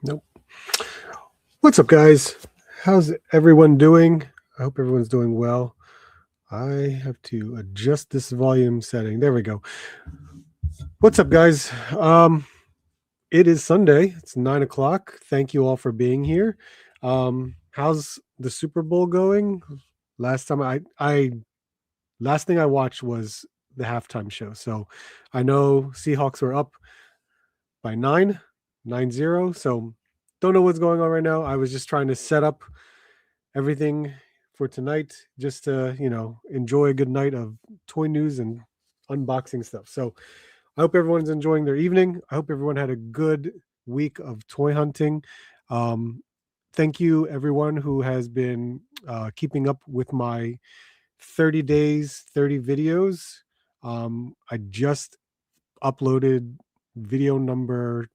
Nope. What's up, guys? How's everyone doing? I hope everyone's doing well. I have to adjust this volume setting. There we go. What's up, guys? It is Sunday. It's 9 o'clock. Thank you all for being here. How's the Super Bowl going? Last time I last thing I watched was the halftime show. So I know Seahawks were up by 9-0. So don't know what's going on right now. I was just trying to set up everything for tonight, just to enjoy a good night of toy news and unboxing stuff. So I hope everyone's enjoying their evening. I hope everyone had a good week of toy hunting. um, Thank you everyone who has been keeping up with my 30 days 30 videos. I just uploaded video number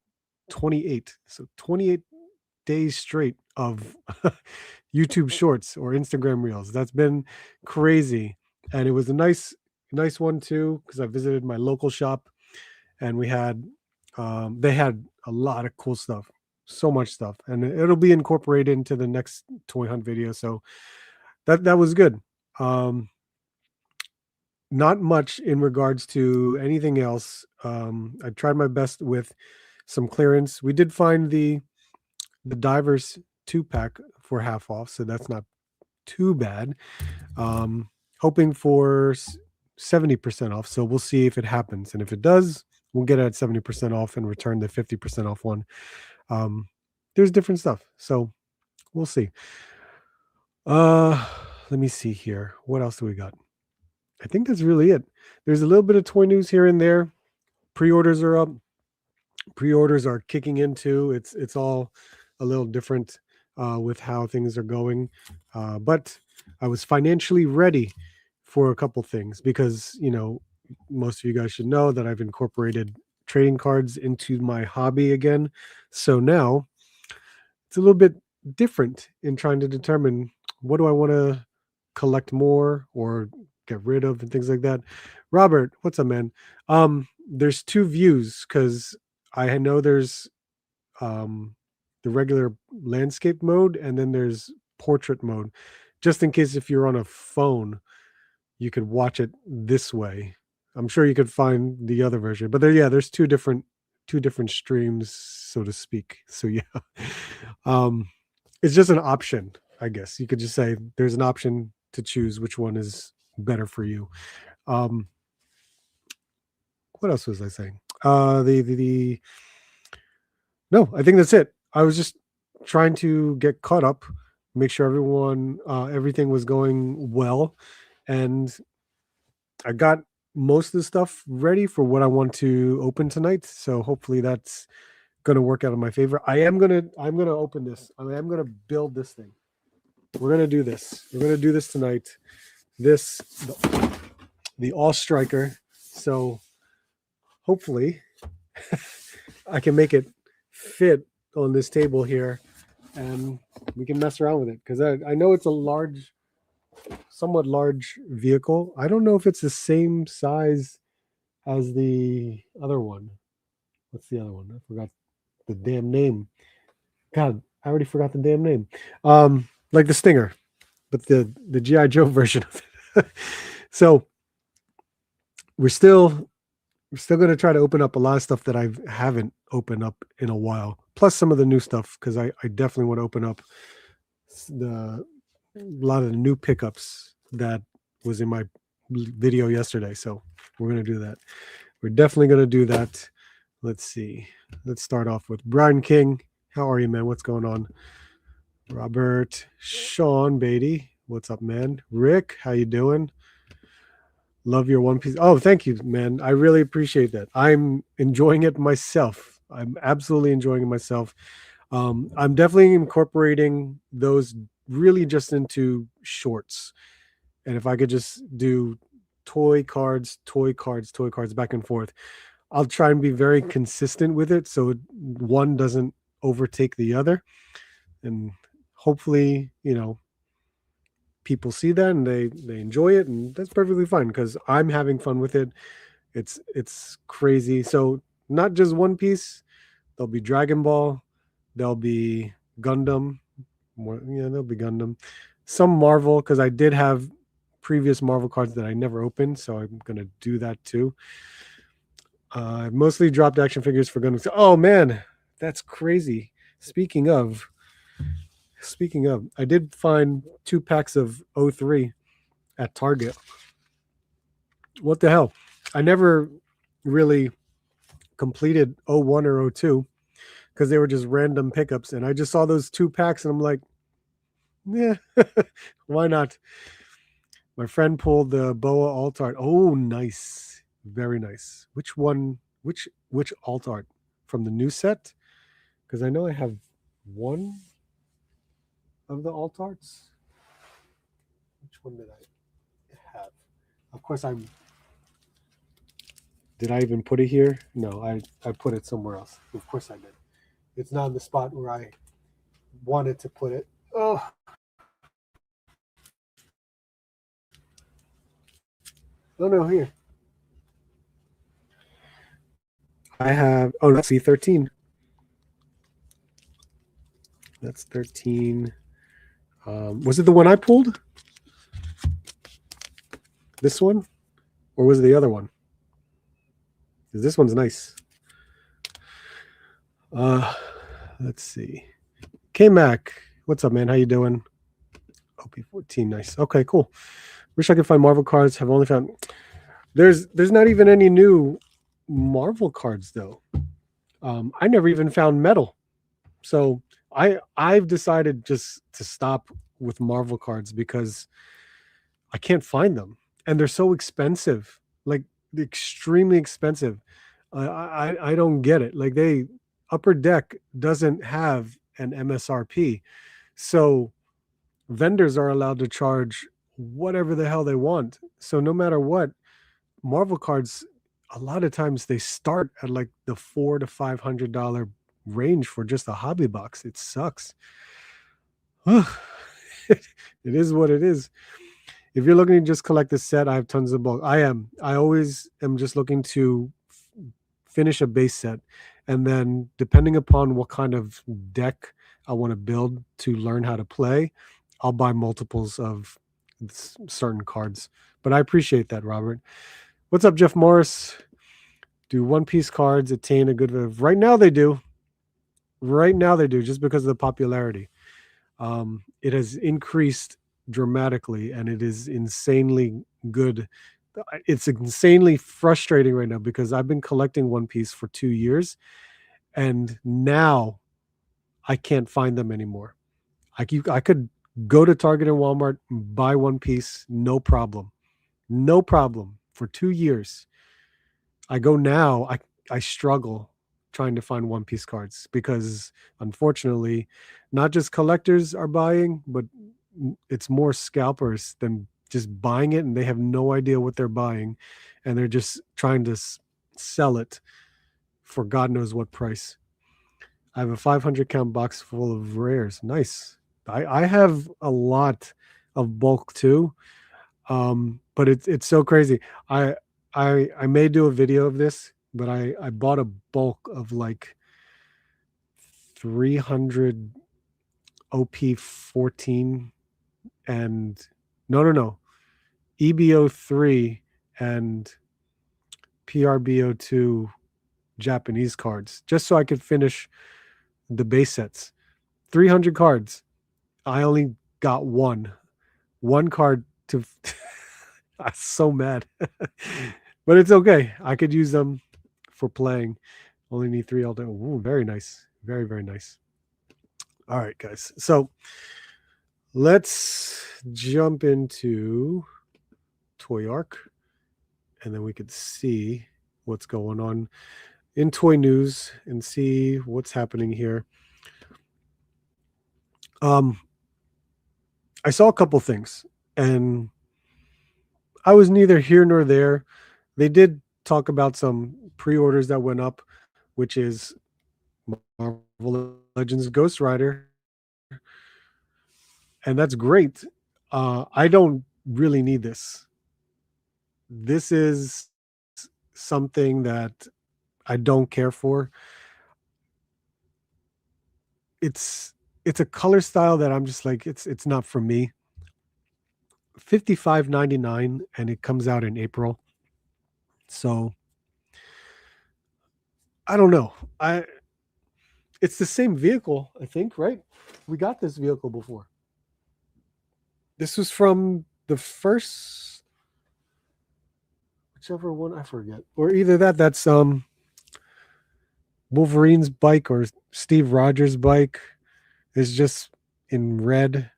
28, so 28 days straight of YouTube Shorts or Instagram Reels. That's been crazy, and it was a nice one too, because I visited my local shop, and they had a lot of cool stuff, so much stuff, and it'll be incorporated into the next toy hunt video. So that was good. Um, Not much in regards to anything else. I tried my best with some clearance. We did find the Divers 2-pack for half off, so that's not too bad. Um, Hoping for 70% off, so we'll see if it happens. And if it does, we'll get it at 70% off and return the 50% off one. Um, there's different stuff, so we'll see. Uh, Let me see here. What else do we got? I think that's really it. There's a little bit of toy news here and there. Pre-orders are up. Pre-orders are kicking into. It's all a little different with how things are going, but I was financially ready for a couple things, because most of you guys should know that I've incorporated trading cards into my hobby again. So now it's a little bit different in trying to determine what do I want to collect more or get rid of and things like that. Robert, what's up, man? There's two views, because I know there's um, the regular landscape mode, and then there's portrait mode. Just in case if you're on a phone, you could watch it this way. I'm sure you could find the other version, but there's two different streams, so to speak. So yeah, um, it's just an option, I guess. You could just say there's an option to choose which one is better for you. Um, what else was I saying? The No, I think that's it. I was just trying to get caught up, make sure everything was going well, and I got most of the stuff ready for what I want to open tonight. So hopefully that's going to work out in my favor. I'm gonna open this. I'm gonna build this thing. We're gonna do this. We're gonna do this tonight. This the All Striker. So hopefully I can make it fit on this table here, and we can mess around with it, because I know it's a somewhat large vehicle. I don't know if it's the same size as the other one. What's the other one? I forgot the damn name. God, I already forgot the damn name. Like the Stinger, but the GI Joe version of it. So we're still we're still going to try to open up a lot of stuff that I haven't opened up in a while, plus some of the new stuff, because I definitely want to open up the a lot of the new pickups that was in my video yesterday. So we're going to do that. We're definitely going to do that. Let's see. Let's start off with Brian King. How are you, man? What's going on? Robert, Sean Beatty. What's up, man? Rick, how you doing? Love your One Piece. Oh, thank you, man. I really appreciate that. I'm enjoying it myself. I'm absolutely enjoying it myself. I'm definitely incorporating those really just into shorts. And if I could just do toy cards, toy cards, toy cards back and forth, I'll try and be very consistent with it, so one doesn't overtake the other. And hopefully, people see that and they enjoy it, and that's perfectly fine, because I'm having fun with it. It's crazy. So not just One Piece, there'll be Dragon Ball, There'll be Gundam. There'll be Gundam. Some Marvel, because I did have previous Marvel cards that I never opened, so I'm gonna do that too. I mostly dropped action figures for Gundam. Oh man, that's crazy. Speaking of, I did find 2 packs of 03 at Target. What the hell? I never really completed 01 or 02 because they were just random pickups, and I just saw those 2 packs and I'm like, yeah, why not? My friend pulled the Boa alt art. Oh, nice. Very nice. Which one? Which alt art? From the new set? Because I know I have one of the alt arts. Which one did I have? Of course, I'm. Did I even put it here? No, I put it somewhere else. Of course I did. It's not in the spot where I wanted to put it. Oh. Oh no, here. I have. Oh, that's C13. That's 13. Was it the one I pulled? This one? Or was it the other one? Because this one's nice. Let's see. K-Mac, what's up, man? How you doing? OP14, nice. Okay, cool. Wish I could find Marvel cards. Have only found there's not even any new Marvel cards though. I never even found metal. So I've decided just to stop with Marvel cards because I can't find them, and they're so expensive, like extremely expensive. I don't get it. Like Upper Deck doesn't have an MSRP, so vendors are allowed to charge whatever the hell they want. So no matter what, Marvel cards, a lot of times they start at like the $400 to $500 range for just a hobby box. It sucks. It is what it is. If you're looking to just collect the set, I have tons of bulk. I am. I always am just looking to finish a base set. And then depending upon what kind of deck I want to build to learn how to play, I'll buy multiples of certain cards. But I appreciate that, Robert. What's up, Jeff Morris? Do One Piece cards attain a good right now they do. Right now they do, just because of the popularity. It has increased dramatically and it is insanely good. It's insanely frustrating right now because I've been collecting One Piece for 2 years and now I can't find them anymore. I could go to Target and Walmart and buy One Piece, no problem. No problem for 2 years. I go now, I struggle trying to find One Piece cards because unfortunately, not just collectors are buying, but it's more scalpers than just buying it and they have no idea what they're buying and they're just trying to sell it for God knows what price. I have a 500 count box full of rares. Nice. I have a lot of bulk too. But it's so crazy. I I may do a video of this, but I bought a bulk of like 300 OP14 and no EBO3 and PRBO2 Japanese cards just so I could finish the base sets. 300 cards. I only got one card to I'm so mad. But it's okay. I could use them for playing. Only need 3 all day. Ooh, very nice. Very, very nice. All right, guys. So let's jump into Toy Arc and then we could see what's going on in toy news and see what's happening here. I saw a couple things and I was neither here nor there. They did talk about some pre-orders that went up, which is Marvel Legends Ghost Rider, and that's great. I don't really need this. This is something that I don't care for. it's a color style that I'm just like it's not for me. 55.99 and it comes out in April. So I don't know. I It's the same vehicle, I think, right? We got this vehicle before. This was from the first, whichever one I forget, or either that's Wolverine's bike or Steve Rogers' bike is just in red,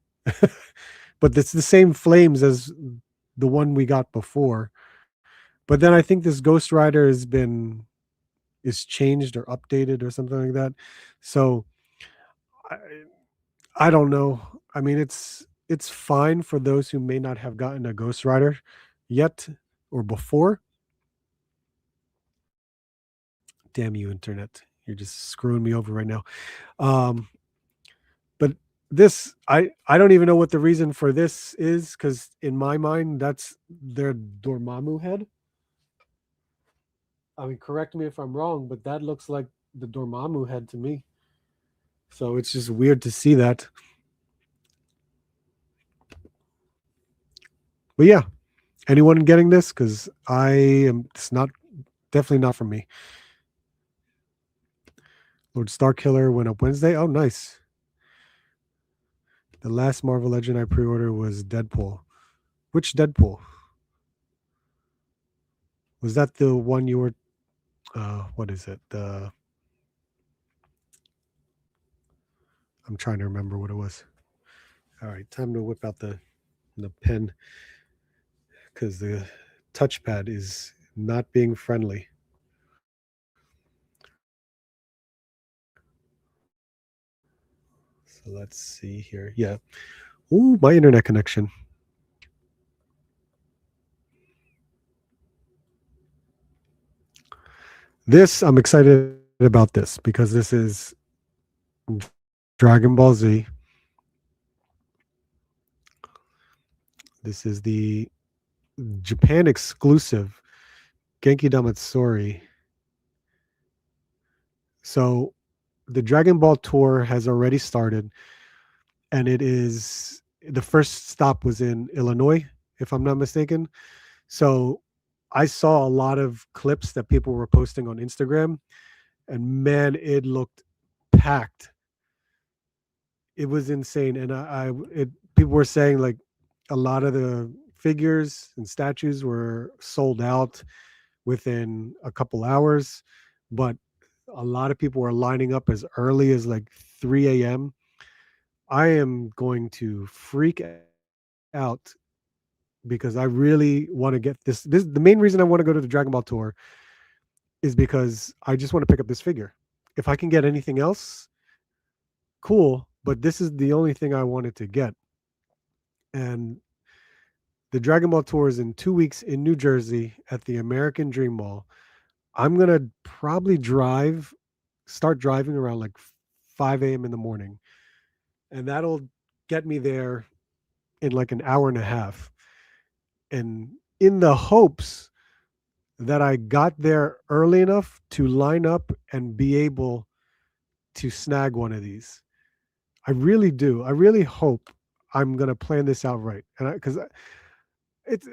but it's the same flames as the one we got before. But then I think this Ghost Rider is changed or updated or something like that. So I, I don't know. I mean, it's fine for those who may not have gotten a Ghost Rider yet or before. Damn you, internet! You're just screwing me over right now. Um, but this, I don't even know what the reason for this is because in my mind, that's their Dormammu head. I mean, correct me if I'm wrong, but that looks like the Dormammu head to me. So it's just weird to see that. But yeah, anyone getting this? Because I am. It's not definitely not for me. Lord Starkiller went up Wednesday. Oh, nice. The last Marvel Legend I pre-ordered was Deadpool. Which Deadpool? Was that the one you were? What is it? I'm trying to remember what it was. All right, time to whip out the pen because the touchpad is not being friendly. So let's see here. Yeah. Ooh, my internet connection. This, I'm excited about this because this is Dragon Ball Z. This is the Japan exclusive Genki Damatsuri. So the Dragon Ball tour has already started, and it is the first stop was in Illinois, if I'm not mistaken. So I saw a lot of clips that people were posting on Instagram, and man, it looked packed. It was insane, and people were saying like a lot of the figures and statues were sold out within a couple hours, but a lot of people were lining up as early as like 3 a.m. I am going to freak out because I really want to get this. This the main reason I want to go to the Dragon Ball tour is because I just want to pick up this figure. If I can get anything else, cool. But this is the only thing I wanted to get. And the Dragon Ball tour is in 2 weeks in New Jersey at the American Dream Mall. I'm gonna probably start driving around like 5 a.m. in the morning, and that'll get me there in like an hour and a half. And in the hopes that I got there early enough to line up and be able to snag one of these. I really do. I really hope I'm gonna plan this out right, and because it's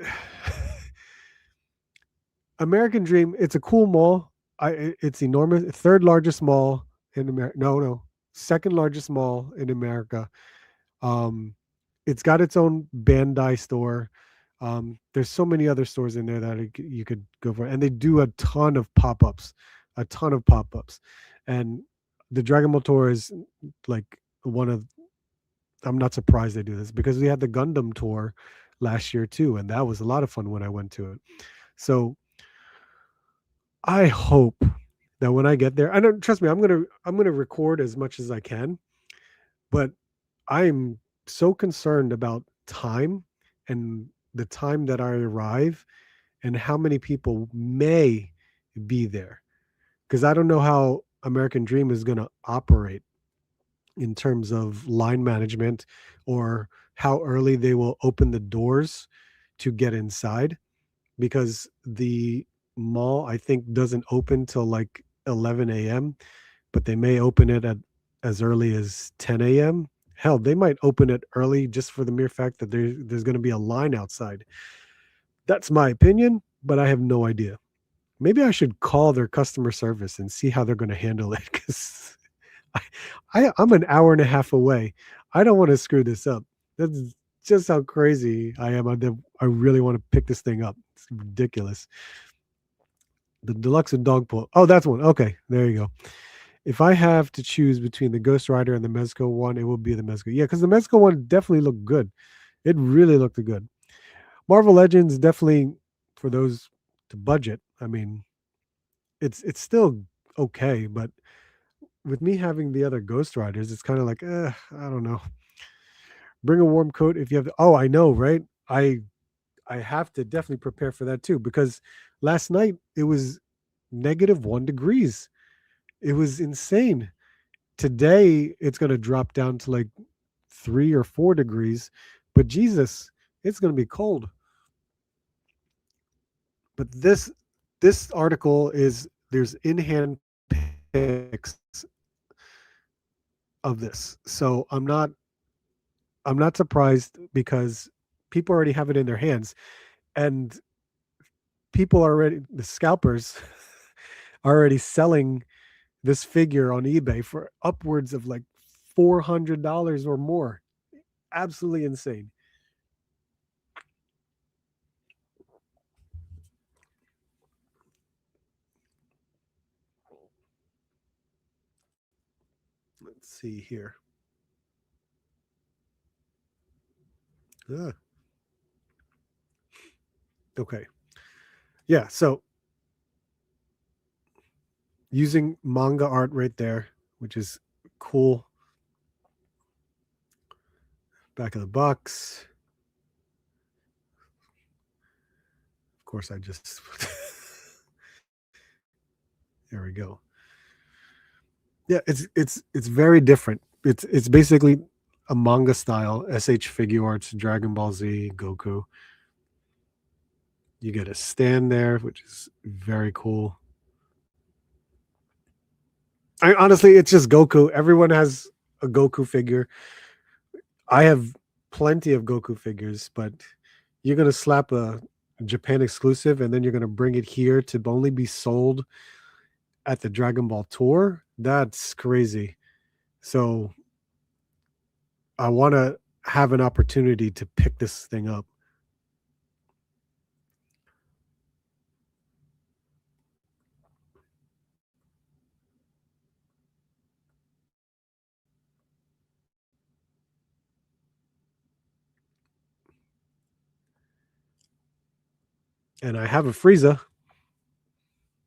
American Dream. It's a cool mall. It's enormous. Third largest mall in America. No, second largest mall in America. Um, it's got its own Bandai store. There's so many other stores in there that you could go for, and they do a ton of pop-ups, and the Dragon Ball tour is like one of. I'm not surprised they do this because we had the Gundam tour last year too, and that was a lot of fun when I went to it. So I hope that when I get there, I don't trust me. I'm gonna record as much as I can, but I'm so concerned about time and the time that I arrive and how many people may be there because I don't know how American Dream is going to operate in terms of line management or how early they will open the doors to get inside because the mall I think doesn't open till like 11 a.m., but they may open it at as early as 10 a.m. Hell, they might open it early just for the mere fact that there's going to be a line outside. That's my opinion, but I have no idea. Maybe I should call their customer service and see how they're going to handle it because I'm an hour and a half away. I don't want to screw this up. That's just how crazy I am. I really want to pick this thing up. It's ridiculous. The deluxe and dog pull. Oh, that's one. Okay, there you go. If I have to choose between the Ghost Rider and the Mezco one, it will be the Mezco. Yeah, because the Mezco one definitely looked good. It really looked good. Marvel Legends definitely for those to budget. I mean, it's still okay, but with me having the other Ghost Riders, it's kind of like, I don't know. Bring a warm coat if you have. Oh, I know, right? I have to definitely prepare for that too because last night it was -1 degrees. It was insane. Today it's going to drop down to like 3 or 4 degrees, but Jesus, it's going to be cold. But this article is there's in hand pics of this, so I'm not surprised because people already have it in their hands, and people already the scalpers are already selling this figure on eBay for upwards of like $400 or more. Absolutely insane. Let's see here. Ah, okay. Yeah, so using manga art right there, which is cool. Back of the box. Of course, I just there we go. Yeah, it's very different. It's basically a manga style SH figure arts, Dragon Ball Z, Goku. You get a stand there, which is very cool. Honestly, it's just Goku. Everyone has a Goku figure. I have plenty of Goku figures, but you're gonna slap a Japan exclusive and then you're gonna bring it here to only be sold at the Dragon Ball tour. That's crazy. So I want to have an opportunity to pick this thing up. And I have a Frieza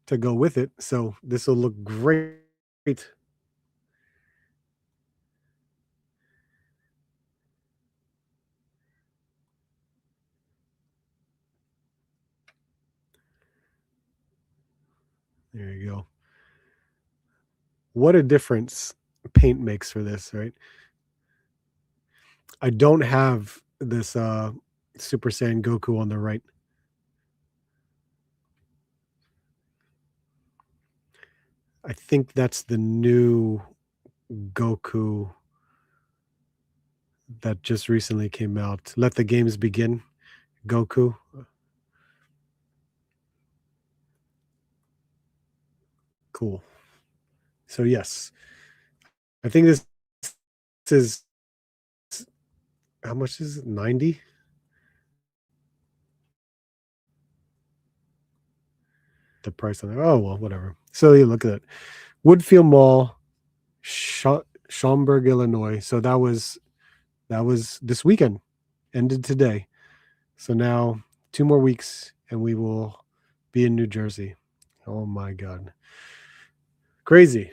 to go with it, so this will look great. There you go. What a difference paint makes for this, right? I don't have this Super Saiyan Goku on the right. I think that's the new Goku that just recently came out. Let the games begin, Goku. Cool. So yes, I think this is how much is it? 90? The price on it. Oh well, whatever. So you look at it. Woodfield Mall, Schaumburg, Illinois. So that was this weekend, ended today. So now 2 more weeks and we will be in New Jersey. Oh my God. Crazy.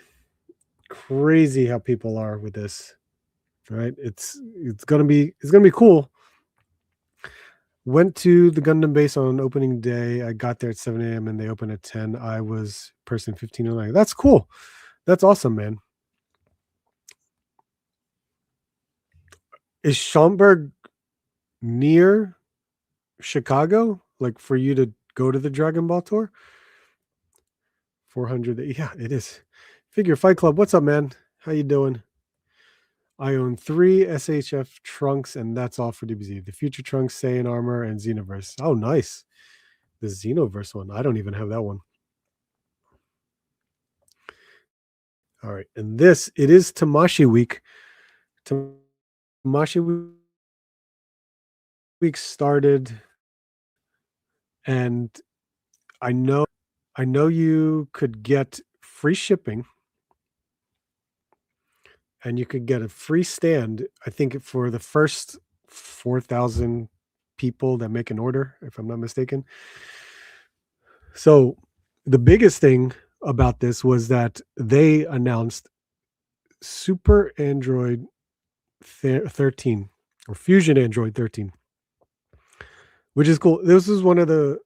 Crazy how people are with this. Right? It's gonna be cool. Went to the Gundam base on opening day. I got there at 7 a.m. and they opened at 10. I was person 1509. That's cool. That's awesome, man. Is Schaumburg near Chicago? Like for you to go to the Dragon Ball tour? 400. Yeah, it is. Figure Fight Club. What's up, man? How you doing? I own 3 SHF trunks, and that's all for DBZ. The Future Trunks, Saiyan Armor, and Xenoverse. Oh, nice. The Xenoverse one. I don't even have that one. All right. And this, it is Tamashii week. Tamashii week started, and I know you could get free shipping and you could get a free stand, I think, for the first 4,000 people that make an order, if I'm not mistaken. So the biggest thing about this was that they announced Super Android 13 or Fusion Android 13, which is cool. He was one of the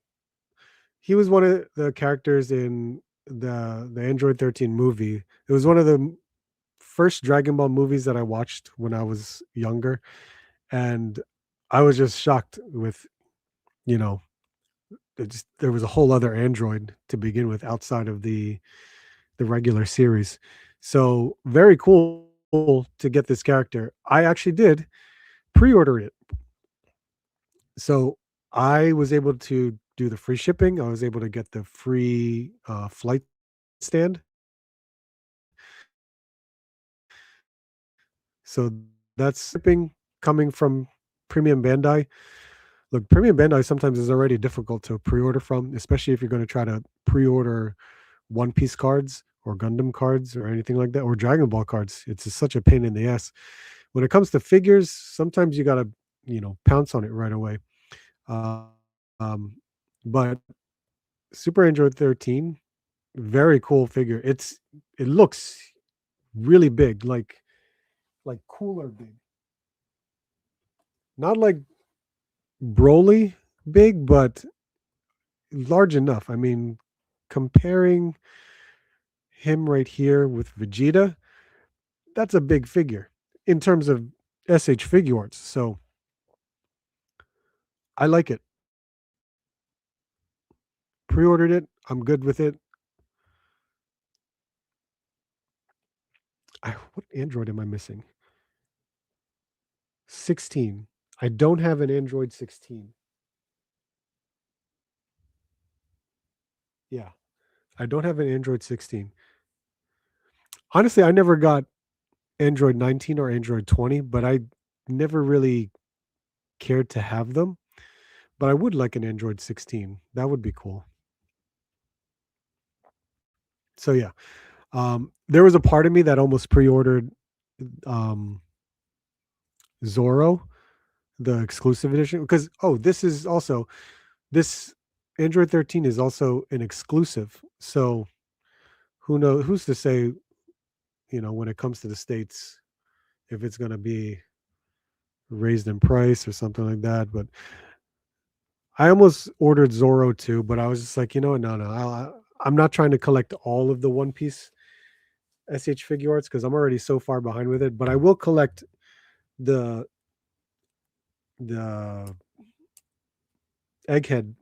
characters in the Android 13 movie. It was one of the first Dragon Ball movies that I watched when I was younger, and I was just shocked with, you know, there was a whole other android to begin with outside of the regular series. So very cool to get this character. I actually did pre-order it. So I was able to do the free shipping. I was able to get the free flight stand. So that's shipping coming from Premium Bandai. Look, Premium Bandai sometimes is already difficult to pre-order from, especially if you're going to try to pre-order One Piece cards or Gundam cards or anything like that, or Dragon Ball cards. It's just such a pain in the ass. When it comes to figures, sometimes you got to, pounce on it right away. Uh, but Super Android 13, very cool figure. It looks really big, like cooler big. Not like Broly big, but large enough. I mean, comparing him right here with Vegeta, that's a big figure in terms of SH Figuarts. So I like it. Pre-ordered it. I'm good with it. What Android am I missing? 16. I don't have an Android 16. Yeah, I don't have an Android 16. Honestly, I never got Android 19 or Android 20, but I never really cared to have them. But I would like an Android 16. That would be cool. So yeah, there was a part of me that almost pre-ordered Zorro, the exclusive edition, because this Android 13 is also an exclusive. So who knows? Who's to say, when it comes to the States, if it's going to be raised in price or something like that. But I almost ordered Zorro too, but I was just like, no. I'm not trying to collect all of the One Piece SH Figuarts because I'm already so far behind with it. But I will collect the Egghead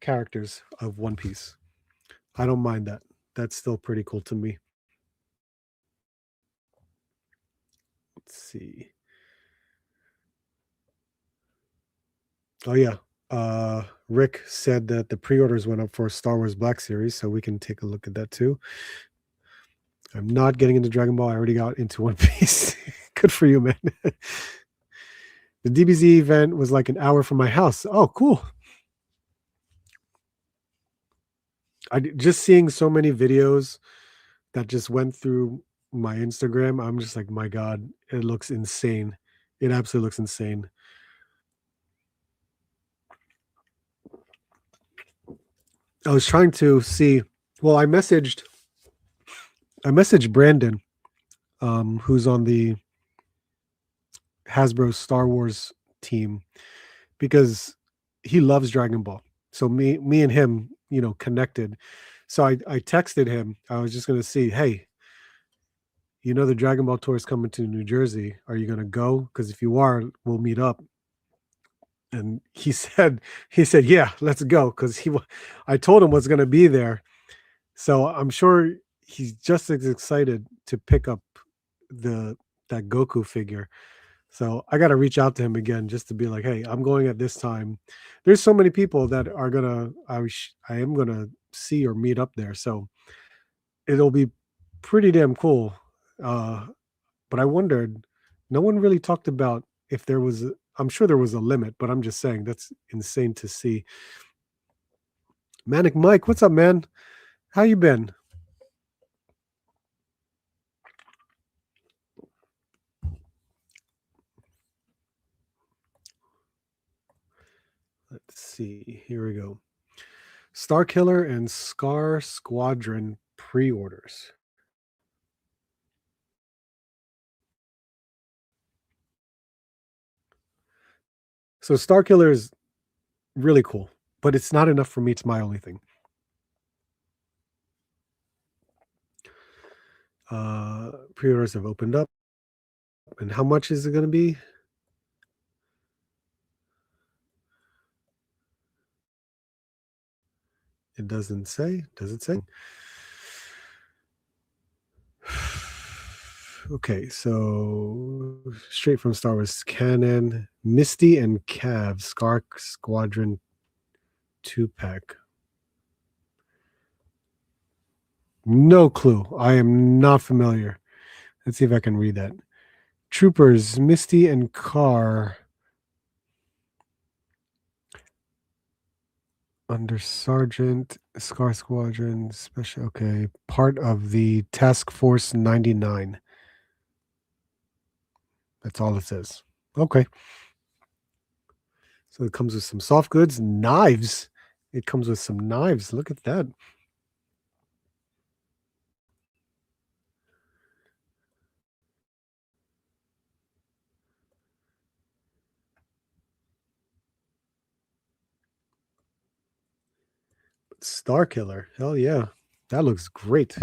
characters of One Piece. I don't mind that. That's still pretty cool to me. Let's see. Oh yeah. Rick said that the pre-orders went up for Star Wars Black Series, so we can take a look at that too. I'm not getting into Dragon Ball. I already got into One Piece. Good for you, man. The DBZ event was like an hour from my house. Oh, cool. Just seeing so many videos that just went through my Instagram. I'm just like, my God, it looks insane. It absolutely looks insane. I was trying to see. Well, I messaged Brandon, who's on the Hasbro Star Wars team, because he loves Dragon Ball. So me and him, connected. So I texted him. I was just going to see, hey, the Dragon Ball tour is coming to New Jersey. Are you going to go? Because if you are, we'll meet up. And he said, yeah, let's go. Because I told him what's going to be there. So I'm sure he's just as excited to pick up the that Goku figure. So I got to reach out to him again just to be like, hey, I'm going at this time. There's so many people that are gonna I am gonna see or meet up there. So it'll be pretty damn cool. Uh, but I wondered, no one really talked about if there was. I'm sure there was a limit, but I'm just saying that's insane to see. Manic Mike, what's up, man? How you been? Let's see. Here we go. Star Killer and Scar Squadron pre-orders. So Star Killer is really cool, but it's not enough for me. It's my only thing. Pre-orders have opened up. And how much is it going to be? It doesn't say. Does it say? Okay, so straight from Star Wars canon, Misty and Cav, Scar Squadron 2-pack. No clue. I am not familiar. Let's see if I can read that. Troopers, Misty and Car. Under Sergeant, Scar Squadron, Special. Okay, part of the Task Force 99. That's all it says. Okay. So it comes with some soft goods, knives. It comes with some knives. Look at that. Star Killer. Hell yeah. That looks great.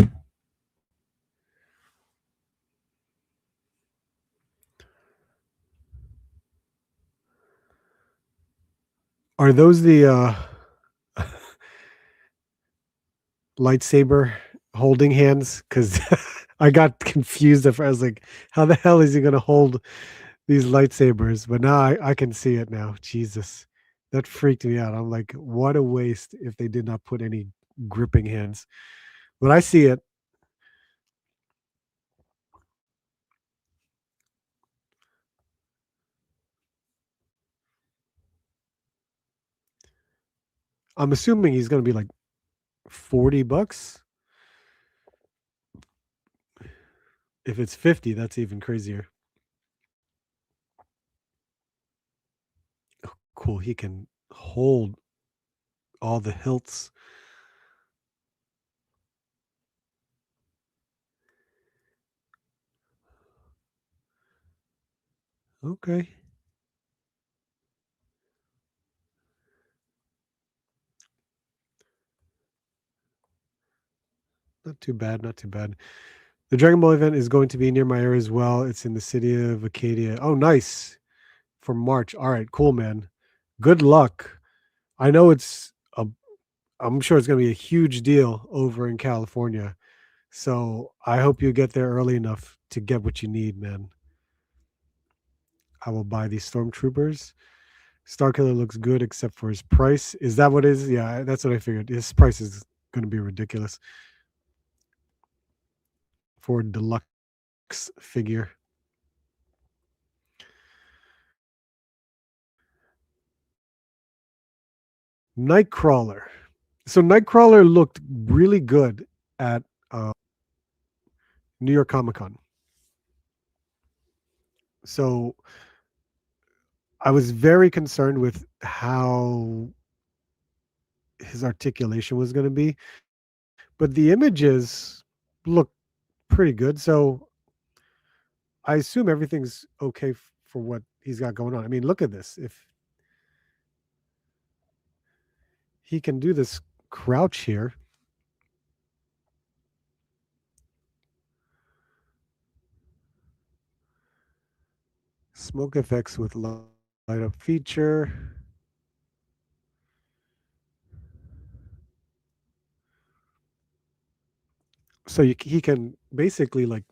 Are those the lightsaber holding hands? Because I got confused if I was like, how the hell is he gonna hold these lightsabers? But now I can see it now. Jesus. That freaked me out. I'm like, what a waste if they did not put any gripping hands. But I see it. I'm assuming he's gonna be like $40. If it's 50, that's even crazier. Oh, cool. He can hold all the hilts. Okay. Not too bad. Not too bad. The Dragon Ball event is going to be near my area as well. It's in the city of Acadia. Oh, nice. For March. All right. Cool, man. Good luck. I know I'm sure it's going to be a huge deal over in California. So I hope you get there early enough to get what you need, man. I will buy these stormtroopers. Starkiller looks good except for his price. Is that what it is? Yeah, that's what I figured. His price is going to be ridiculous for a deluxe figure. Nightcrawler. So Nightcrawler looked really good at New York Comic Con. So I was very concerned with how his articulation was going to be, but the images look pretty good. So I assume everything's okay for what he's got going on. I mean, look at this. If he can do this crouch here, smoke effects with light up feature. So he can basically like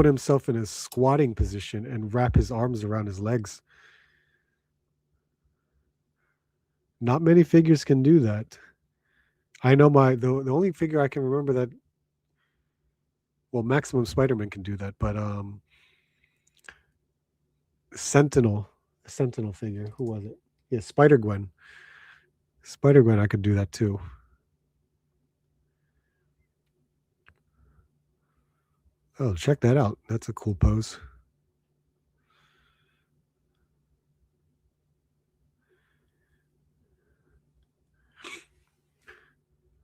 put himself in a squatting position and wrap his arms around his legs. Not many figures can do that. I know the only figure I can remember that, well, Maximum Spider-Man can do that, but Sentinel figure, who was it? Yeah, Spider-Gwen. Spider-Gwen, I could do that too. Oh, check that out. That's a cool pose.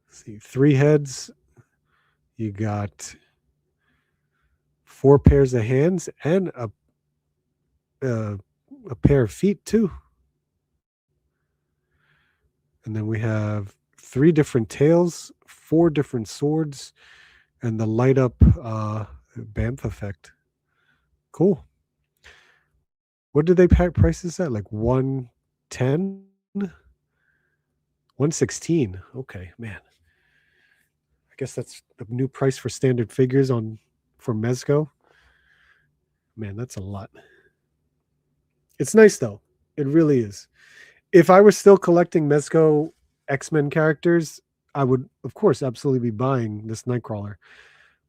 See, 3 heads. You got 4 pairs of hands and a pair of feet too. And then we have 3 different tails, 4 different swords, and the light up Bamf effect. Cool. What did they price this at? Like 110? 116. Okay, man. I guess that's the new price for standard figures for Mezco. Man, that's a lot. It's nice though. It really is. If I were still collecting Mezco X-Men characters, I would, of course, absolutely be buying this Nightcrawler.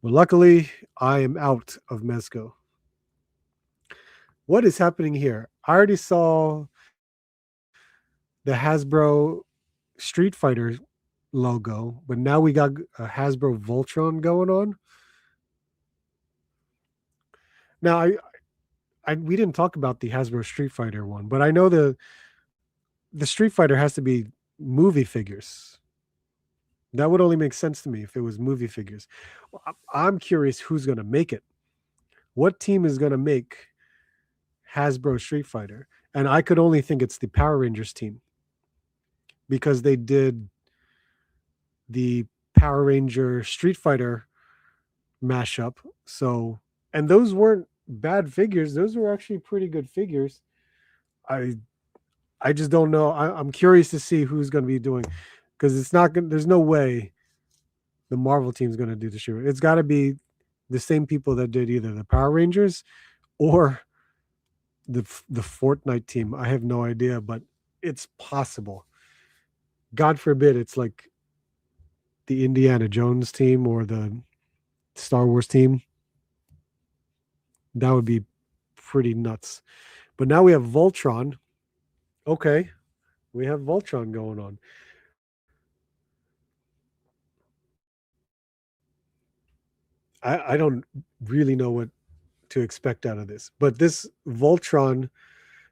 But luckily, I am out of Mezco. What is happening here? I already saw the Hasbro Street Fighter logo, but now we got a Hasbro Voltron going on. Now, we didn't talk about the Hasbro Street Fighter one, but I know the Street Fighter has to be movie figures. That would only make sense to me if it was movie figures. I'm curious who's going to make it. What team is going to make Hasbro Street Fighter? And I could only think it's the Power Rangers team, because they did the Power Ranger Street Fighter mashup. So, and those weren't bad figures. Those were actually pretty good figures. I just don't know. I'm curious to see who's going to be doing, because it's not going. There's no way the Marvel team's going to do the show. It's got to be the same people that did either the Power Rangers or the Fortnite team. I have no idea, but it's possible. God forbid it's like the Indiana Jones team or the Star Wars team. That would be pretty nuts. But now we have Voltron. Okay, we have Voltron going on. I don't really know what to expect out of this, but this Voltron,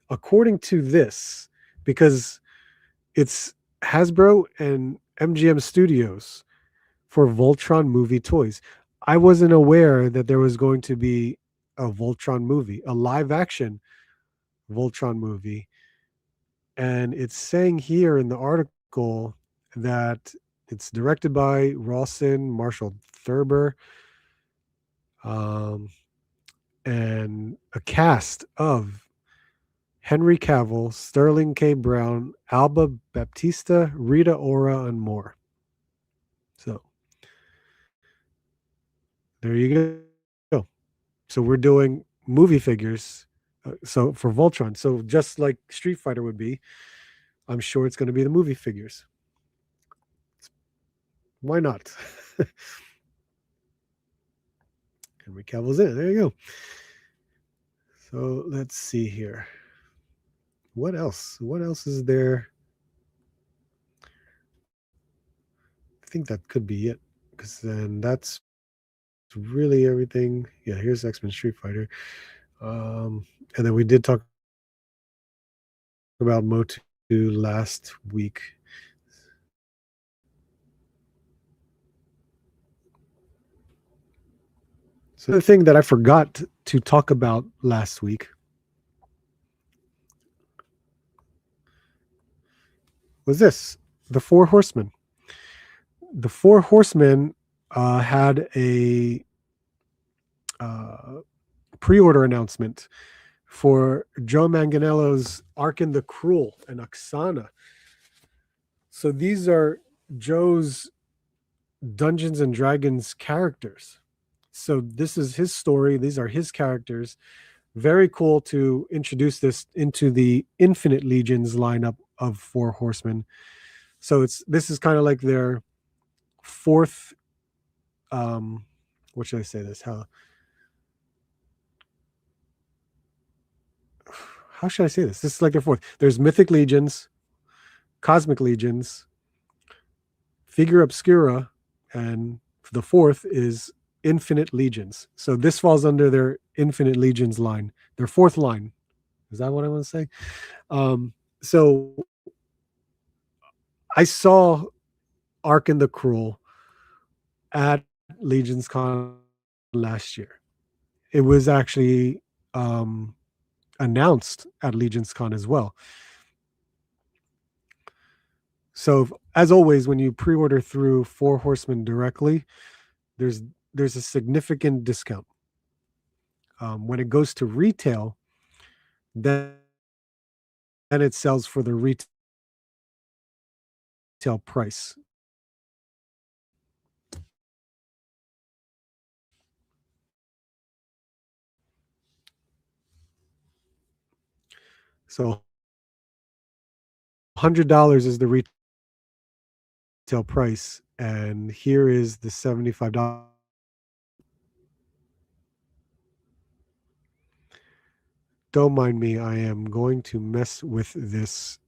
according to this, because it's Hasbro and MGM Studios for Voltron movie toys. I wasn't aware that there was going to be a Voltron movie, a live action Voltron movie. And it's saying here in the article that it's directed by Rawson Marshall Thurber, and a cast of Henry Cavill, Sterling K. Brown, Alba Baptista, Rita Ora, and more. So there you go. So we're doing movie figures. So for Voltron, so just like Street Fighter would be, I'm sure it's going to be the movie figures. Why not? Henry Cavill's in it. There you go. So let's see here. What else? What else is there? I think that could be it, because then that's really everything. Yeah, here's X-Men Street Fighter. And then we did talk about Motu last week. So the thing that I forgot to talk about last week was this: the Four Horsemen. The Four Horsemen had a pre-order announcement for Joe Manganiello's Arkin the Cruel and Oksana. So these are Joe's Dungeons and Dragons characters. So this is his story. These are his characters. Very cool to introduce this into the Infinite Legions lineup of Four Horsemen. So this is kind of like their fourth. What should I say this? How should I say this? This is like their fourth. There's Mythic Legions, Cosmic Legions, Figure Obscura, and the fourth is Infinite Legions. So this falls under their Infinite Legions line, their fourth line. Is that what I want to say? So I saw Ark and the Cruel at Legions Con last year. It was actually announced at Legions Con as well. So as always, when you pre-order through Four Horsemen directly, there's a significant discount. When it goes to retail, then it sells for the retail price. So $100 is the retail price, and here is the $75. Don't mind me, I am going to mess with this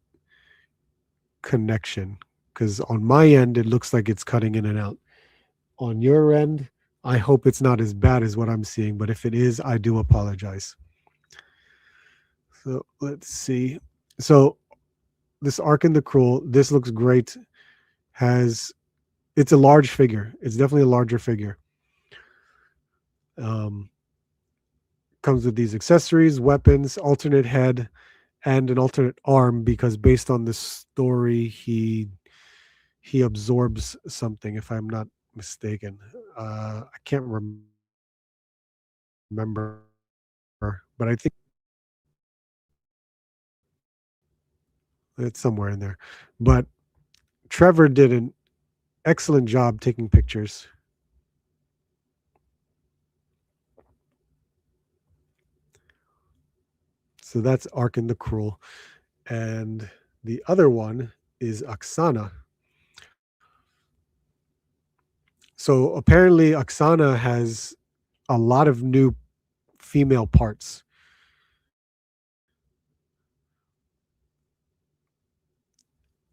connection because on my end, it looks like it's cutting in and out. On your end, I hope it's not as bad as what I'm seeing, but if it is, I do apologize. So let's see. So this Ark and the Cruel, this looks great. It's a large figure. It's definitely a larger figure. Comes with these accessories, weapons, alternate head, and an alternate arm because based on the story, he absorbs something. If I'm not mistaken, I can't remember, but I think it's somewhere in there. But Trevor did an excellent job taking pictures. So that's Ark and the Cruel. And the other one is Oksana. So apparently Oksana has a lot of new female parts.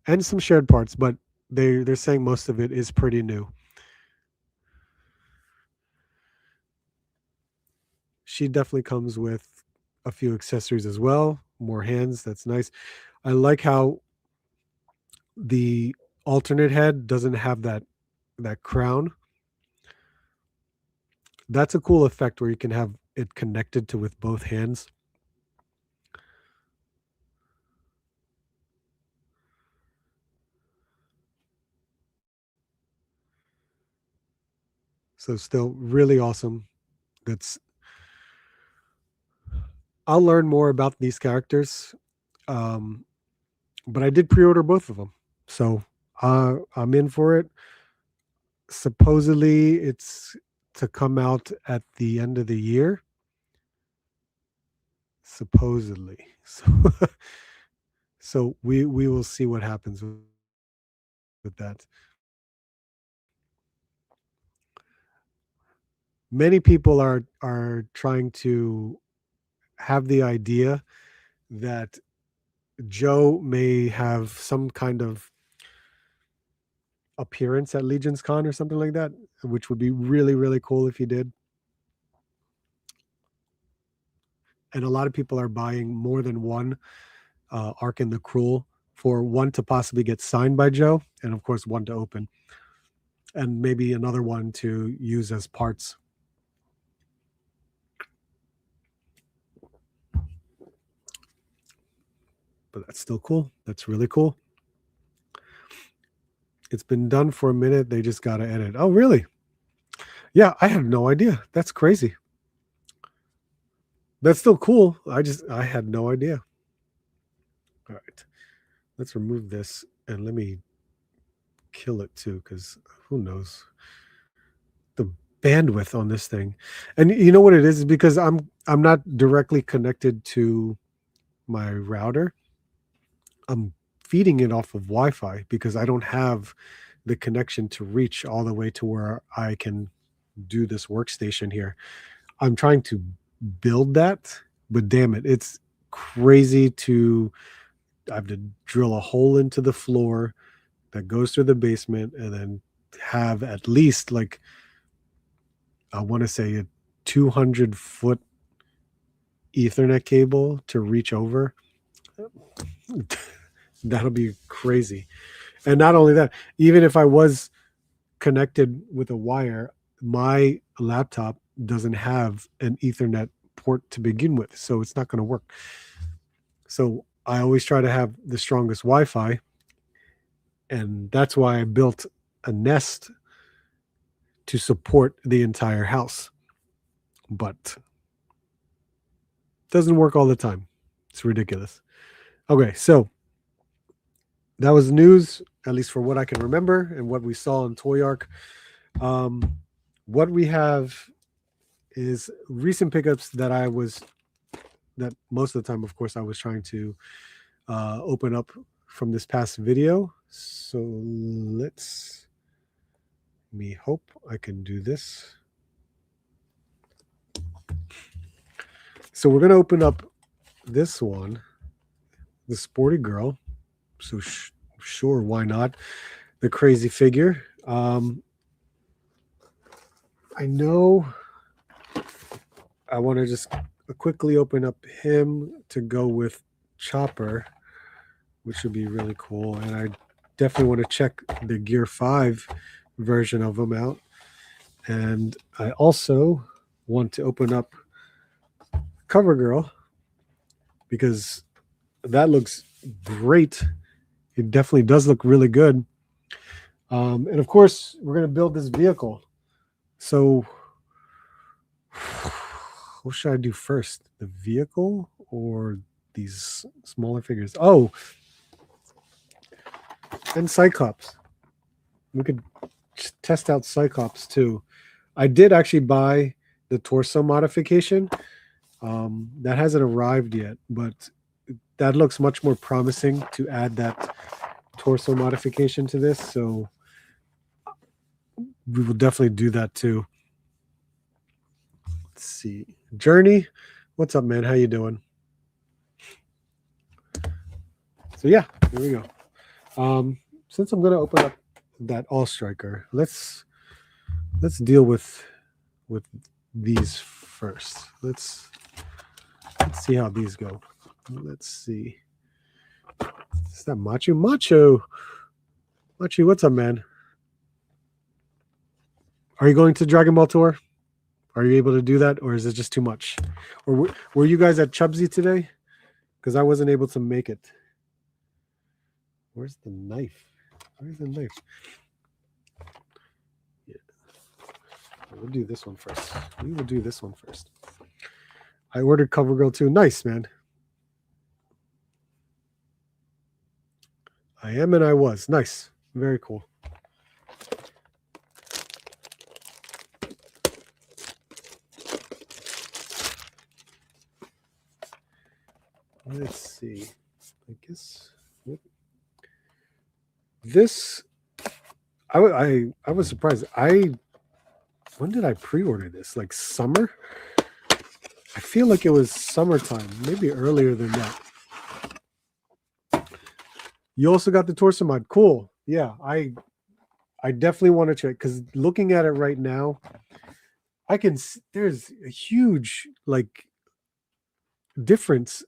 And some shared parts, but they're saying most of it is pretty new. She definitely comes with a few accessories as well, more hands. That's nice. I like how the alternate head doesn't have that crown. That's a cool effect where you can have it connected to with both hands. So still really awesome. That's I'll learn more about these characters. Um, but I did pre-order both of them. So I'm in for it. Supposedly it's to come out at the end of the year. Supposedly. So we will see what happens with that. Many people are trying to have the idea that Joe may have some kind of appearance at Legion's Con or something like that, which would be really, really cool if he did. And a lot of people are buying more than one Ark and the Cruel for one to possibly get signed by Joe, and of course one to open, and maybe another one to use as parts. But that's still cool. That's really cool. It's been done for a minute. They just got to edit. Oh, really? Yeah, I had no idea. That's crazy. That's still cool. I had no idea. All right. Let's remove this and let me kill it too, because who knows? The bandwidth on this thing. And you know what it is? Because I'm not directly connected to my router. I'm feeding it off of Wi-Fi because I don't have the connection to reach all the way to where I can do this workstation here. I'm trying to build that, but damn it, it's crazy to I have to drill a hole into the floor that goes through the basement and then have at least like I want to say a 200-foot Ethernet cable to reach over. That'll be crazy. And not only that, even if I was connected with a wire, my laptop doesn't have an Ethernet port to begin with, so it's not going to work. So I always try to have the strongest Wi-Fi, and that's why I built a Nest to support the entire house. But it doesn't work all the time. It's ridiculous. Okay, so that was news, at least for what I can remember and what we saw on Toy Ark. What we have is recent pickups that most of the time, of course, I was trying to open up from this past video. So let me hope I can do this. So we're going to open up this one, the Sporty Girl. So sure, why not? The Crazy Figure. I know I want to just quickly open up him to go with Chopper, which would be really cool. And I definitely want to check the Gear 5 version of him out. And I also want to open up CoverGirl because that looks great. It definitely does look really good. And of course, we're going to build this vehicle. So what should I do first? The vehicle or these smaller figures? Oh, and Cyclops. We could test out Cyclops too. I did actually buy the torso modification. That hasn't arrived yet, but that looks much more promising to add that torso modification to this. So we will definitely do that too. Let's see. Journey, what's up, man? How you doing? So yeah, here we go. Since I'm going to open up that All Striker, let's deal with these first. Let's see how these go. Let's see. Is that Macho? Macho, what's up, man? Are you going to Dragon Ball Tour? Are you able to do that, or is it just too much? Or were you guys at Chubsy today? Because I wasn't able to make it. Where's the knife? Where's the knife? Yeah. We'll do this one first. We will do this one first. I ordered CoverGirl too. Nice, man. I am and I was. Nice. Very cool. Let's see. I guess this. I was surprised. When did I pre-order this? Like summer? I feel like it was summertime, maybe earlier than that. You also got the torso mod. Cool. Yeah, I definitely want to check because looking at it right now, there's a huge like difference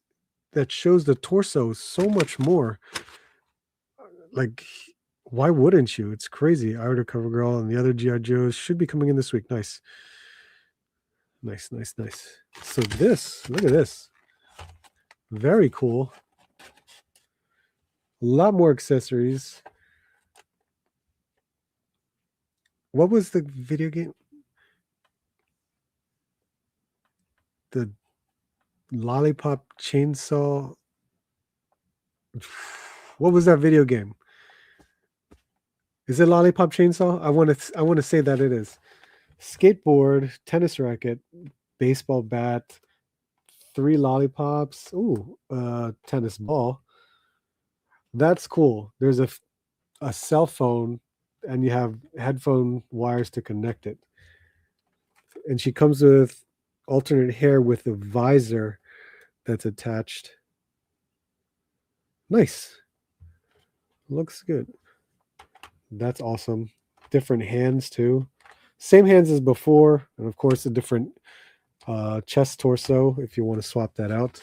that shows the torso so much more. Like, why wouldn't you? It's crazy. I ordered CoverGirl and the other G.I. Joes should be coming in this week. Nice. Nice. So this, look at this. Very cool. A lot more accessories. What was the video game? The Lollipop Chainsaw. What was that video game? Is it Lollipop Chainsaw? I want to say that it is. Skateboard, tennis racket, baseball bat, 3 lollipops. Ooh, tennis ball. That's cool. There's a cell phone, and you have headphone wires to connect it. And she comes with alternate hair with a visor that's attached. Nice. Looks good. That's awesome. Different hands too. Same hands as before, and of course a different chest torso if you want to swap that out.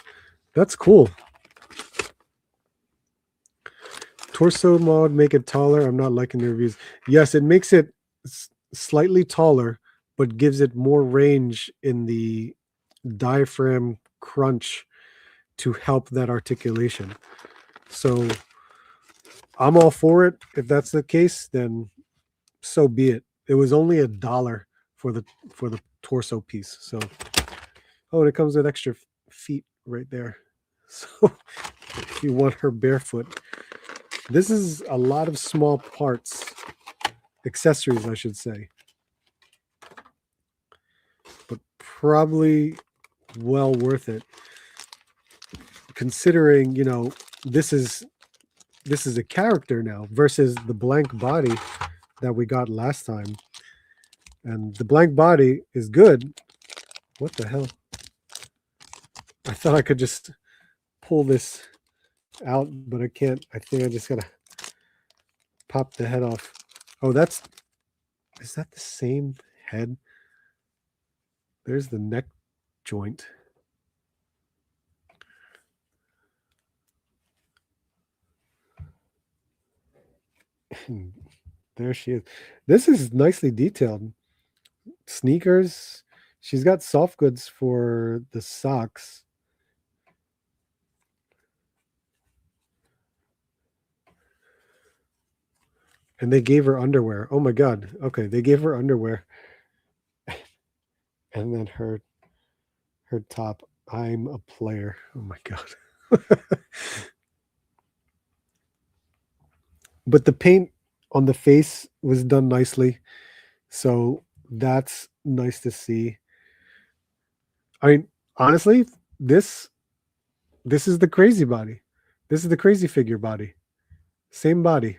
That's cool. Torso mod, make it taller. I'm not liking the reviews. Yes, it makes it slightly taller, but gives it more range in the diaphragm crunch to help that articulation. So I'm all for it. If that's the case, then so be it. It was only $1 for the torso piece. So, oh, and it comes with extra feet right there. So if you want her barefoot, this is a lot of small parts, accessories, I should say, but probably well worth it, considering this is a character now versus the blank body that we got last time. And the blank body is good. What the hell? I thought I could just pull this out, but I can't. I think I just gotta pop the head off. Oh, is that the same head? There's the neck joint. There she is. This is nicely detailed. Sneakers. She's got soft goods for the socks. And they gave her underwear. Oh my God. Okay, they gave her underwear. And then her top. I'm a player. Oh my God. But the paint on the face was done nicely. So that's nice to see. I mean, honestly, this is the crazy body. This is the crazy figure body. Same body.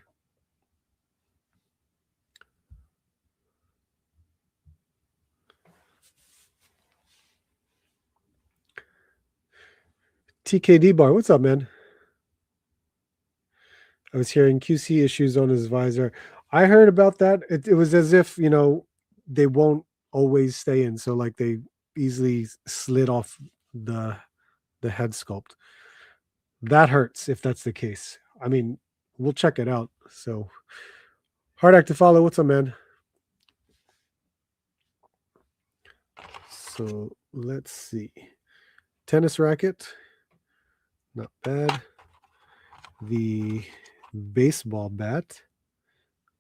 TKD bar, what's up, man? I was hearing QC issues on his visor. I heard about that. It was as if, they won't always stay in. So like they easily slid off the head sculpt. That hurts if that's the case. I mean, we'll check it out. So hard act to follow. What's up, man? So let's see. Tennis racket. Not bad. The baseball bat.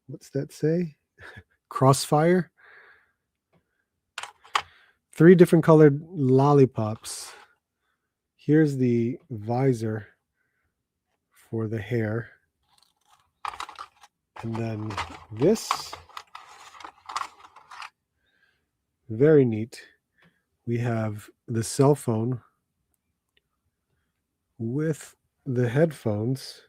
What's that say? Crossfire. 3 different colored lollipops. Here's the visor for the hair. And then this. Very neat. We have the cell phone with the headphones.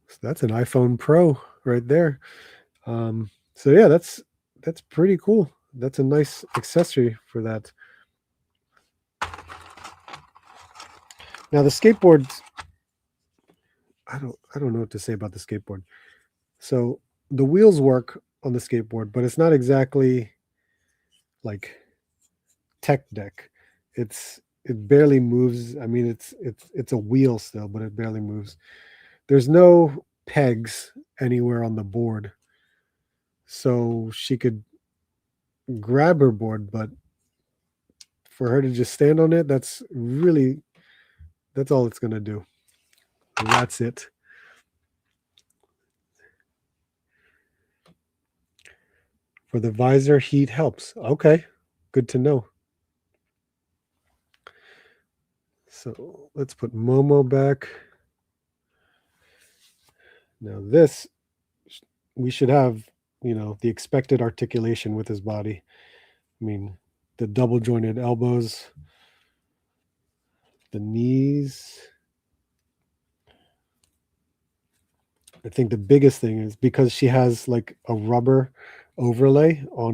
So that's an iPhone Pro right there. So yeah, that's pretty cool. That's a nice accessory for that. Now the skateboard, I don't know what to say about the skateboard. So the wheels work on the skateboard, but it's not exactly like tech deck. It barely moves. I mean, it's a wheel still, but it barely moves. There's no pegs anywhere on the board, so she could grab her board, but for her to just stand on it, that's all it's gonna do. That's it. For the visor, heat helps. Okay, good to know. So let's put Momo back. Now this we should have, the expected articulation with his body. I mean, the double jointed elbows, the knees. I think the biggest thing is because she has like a rubber overlay on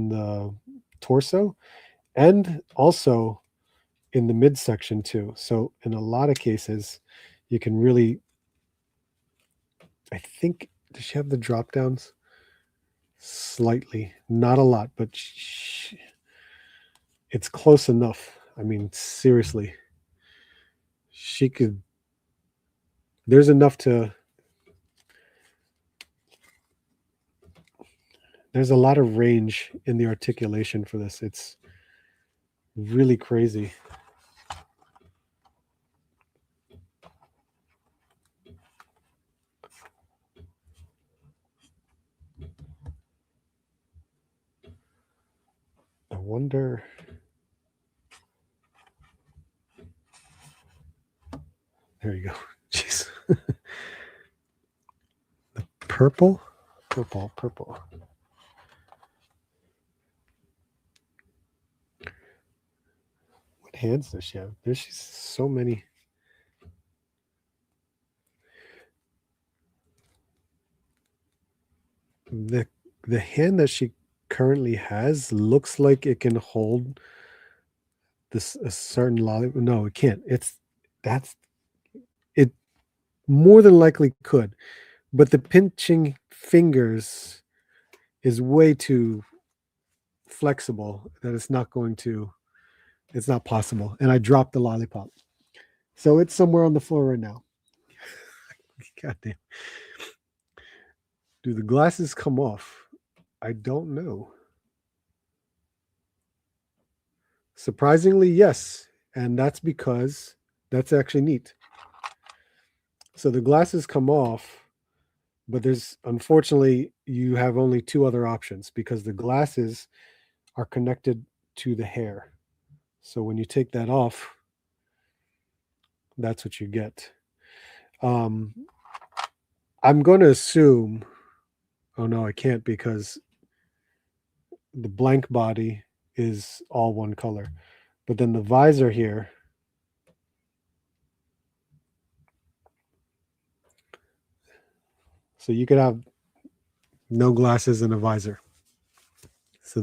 the torso, and also in the midsection too. So in a lot of cases, you can really, I think, does she have the drop downs? Slightly, not a lot, but it's close enough. I mean, seriously, she could. There's enough to. There's a lot of range in the articulation for this. It's really crazy. I wonder. There you go. Jeez. The purple. What hands does she have? There's so many. The hand that she currently has looks like it can hold this a certain lollipop. No, it can't. That's it. More than likely could, but the pinching fingers is way too flexible that it's not going to. It's not possible. And I dropped the lollipop, so it's somewhere on the floor right now. God damn. Do the glasses come off? I don't know. Surprisingly, yes. And that's because that's actually neat. So the glasses come off, but there's unfortunately you have only two other options because the glasses are connected to the hair. So when you take that off, that's what you get. I'm going to assume, oh no, I can't because the blank body is all one color. But then the visor here, so you could have no glasses and a visor. So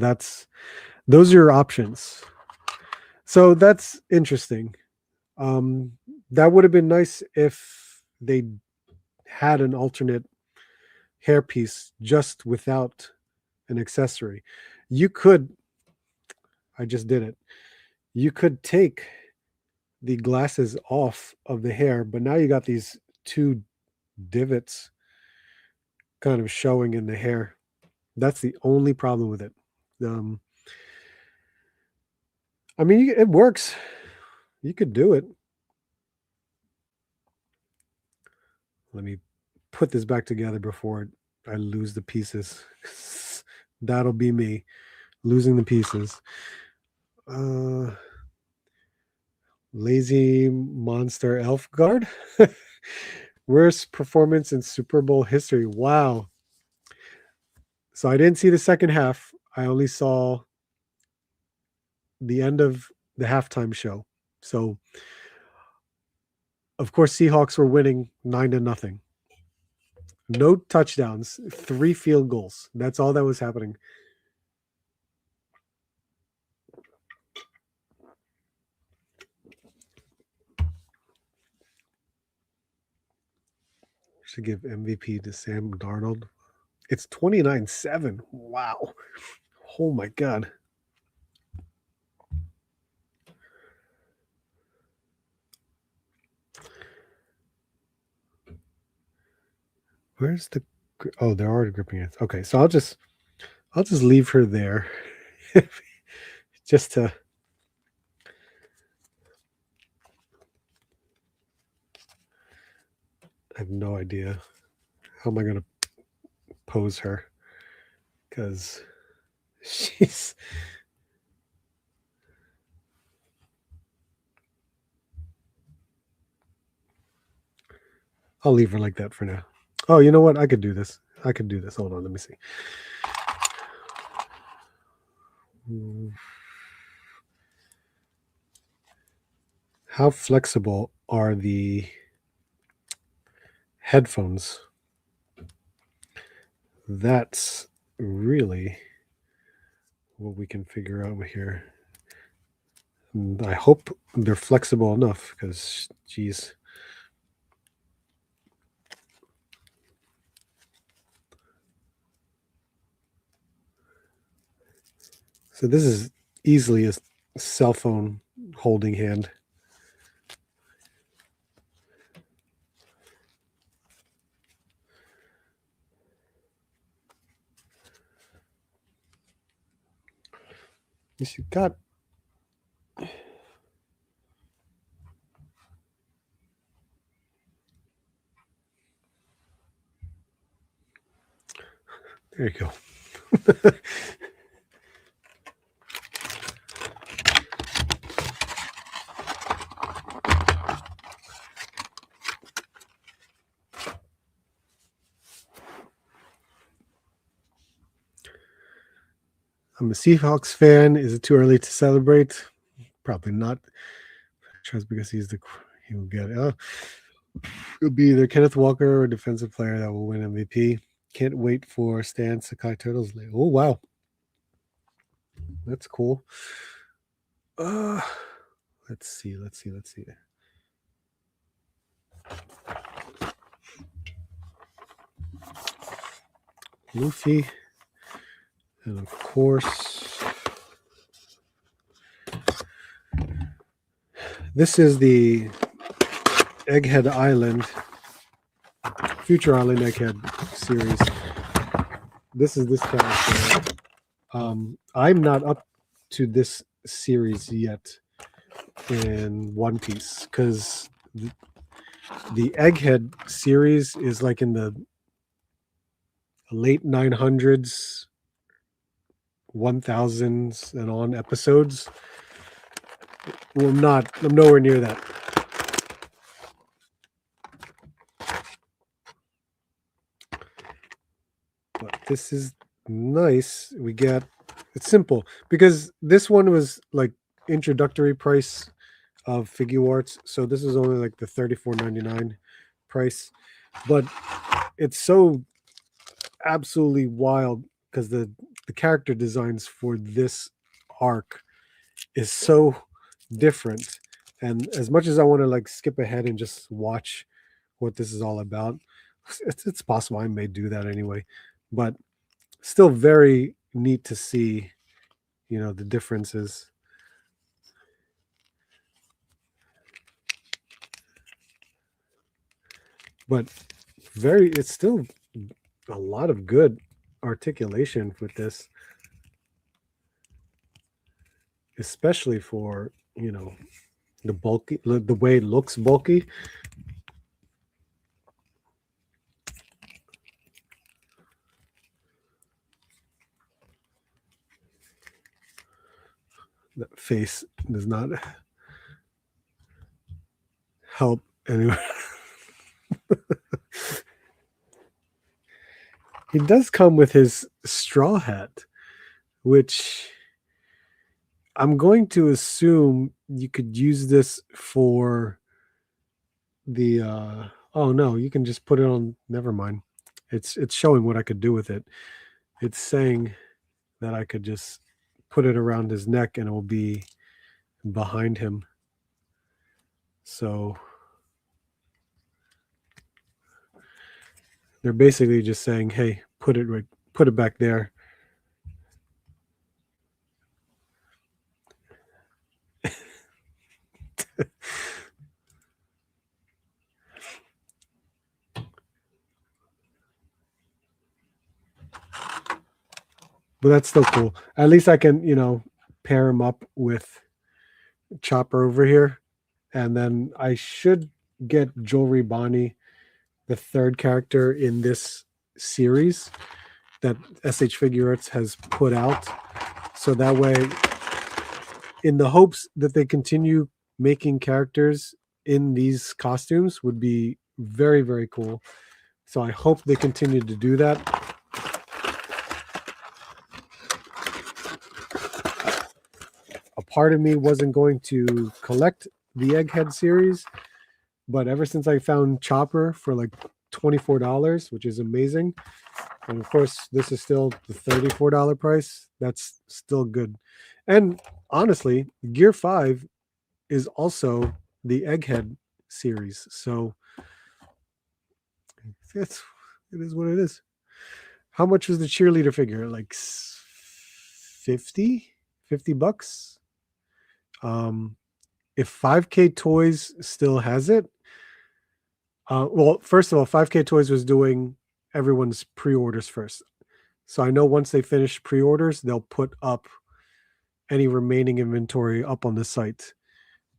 those are your options. So that's interesting. That would have been nice if they had an alternate hairpiece just without an accessory. You could, I just did it. You could take the glasses off of the hair, but now you got these two divots kind of showing in the hair. That's the only problem with it. I mean, it works. You could do it. Let me put this back together before I lose the pieces. That'll be me losing the pieces. Lazy Monster Elf Guard. Worst performance in Super Bowl history. Wow. So I didn't see the second half. I only saw the end of the halftime show. So of course Seahawks were winning 9-0. No touchdowns, 3 field goals. That's all that was happening. Should give MVP to Sam Darnold. It's 29-7. Wow. Oh my God. Where's the oh, they're already gripping it. Okay, so I'll just leave her there. Just to I have no idea how am I going to pose her because she's I'll leave her like that for now. Oh, you know what? I could do this. I could do this. Hold on, let me see. How flexible are the headphones? That's really what we can figure out here. And I hope they're flexible enough because, geez. So this is easily a cell phone holding hand. Yes, you got. There you go. I'm a Seahawks fan. Is it too early to celebrate? Probably not. Just because he will get. It'll be either Kenneth Walker or defensive player that will win MVP. Can't wait for Stan Sakai Turtles. Oh wow, that's cool. Let's see. Luffy, and of course, this is the Egghead Island, Future Island Egghead series. This is this character. I'm not up to this series yet in One Piece because the Egghead series is like in the late 900s, 1000s, and on episodes. Well, I'm nowhere near that. But this is nice. It's simple because this one was like introductory price of Figuarts, so this is only like the $34.99 price, but it's so absolutely wild because the character designs for this arc is so different, and as much as I want to like skip ahead and just watch what this is all about, it's possible I may do that anyway, but still very neat to see, the differences. But it's still a lot of good articulation with this, especially for, the way it looks bulky. That face does not help anyway. He does come with his straw hat, which I'm going to assume you could use this for the oh no, you can just put it on. Never mind. It's showing what I could do with it. It's saying that I could just put it around his neck and it will be behind him. So they're basically just saying, "Hey, put it back there." But that's still cool. At least I can, pair him up with Chopper over here, and then I should get Jewelry Bonnie, the third character in this series that SH Figuarts has put out. So that way, in the hopes that they continue making characters in these costumes, would be very, very cool. So I hope they continue to do that. A part of me wasn't going to collect the Egghead series, but ever since I found Chopper for like $24, which is amazing, and of course this is still the $34 price, that's still good. And honestly, Gear 5 is also the Egghead series, so it is what it is. How much was the cheerleader figure? Like 50 bucks. If 5K Toys still has it, well, first of all, 5K Toys was doing everyone's pre-orders first. So I know once they finish pre-orders, they'll put up any remaining inventory up on the site.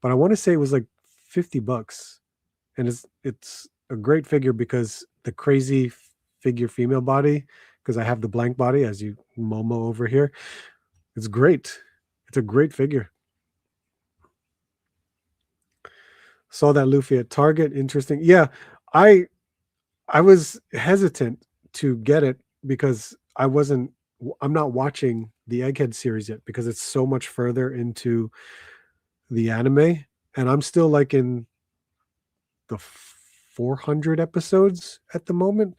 But I want to say it was like 50 bucks. And it's a great figure because the crazy figure female body, because I have the blank body as you Momo over here. It's great. It's a great figure. Saw that Luffy at Target. Interesting. Yeah, I was hesitant to get it because I'm not watching the Egghead series yet because it's so much further into the anime, and I'm still like in the 400 episodes at the moment,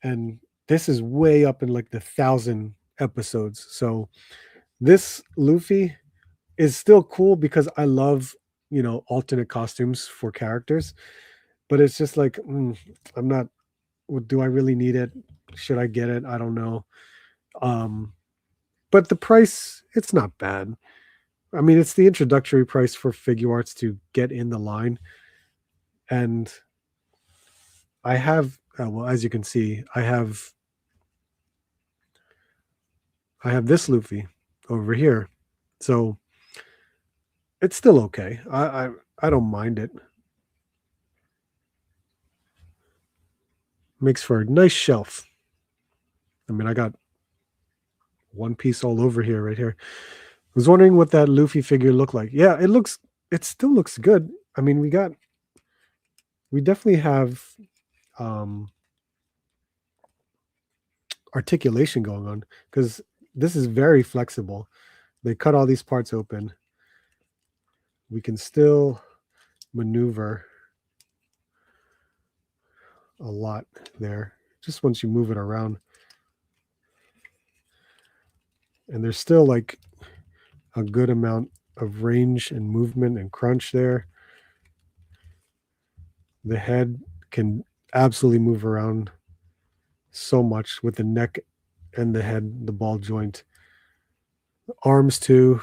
and this is way up in like the 1,000 episodes. So this Luffy is still cool because I love, alternate costumes for characters, but it's just like I'm not. Do I really need it? Should I get it? I don't know. But the price, it's not bad. I mean, it's the introductory price for Figuarts to get in the line. And I have, well, as you can see, I have this Luffy over here. So it's still okay. I don't mind it. Makes for a nice shelf. I mean, I got One Piece all over here, right here. I was wondering what that Luffy figure looked like. Yeah, it still looks good. I mean, we definitely have articulation going on because this is very flexible. They cut all these parts open. We can still maneuver a lot there, just once you move it around. And there's still like a good amount of range and movement and crunch there. The head can absolutely move around so much with the neck and the head, the ball joint. Arms too.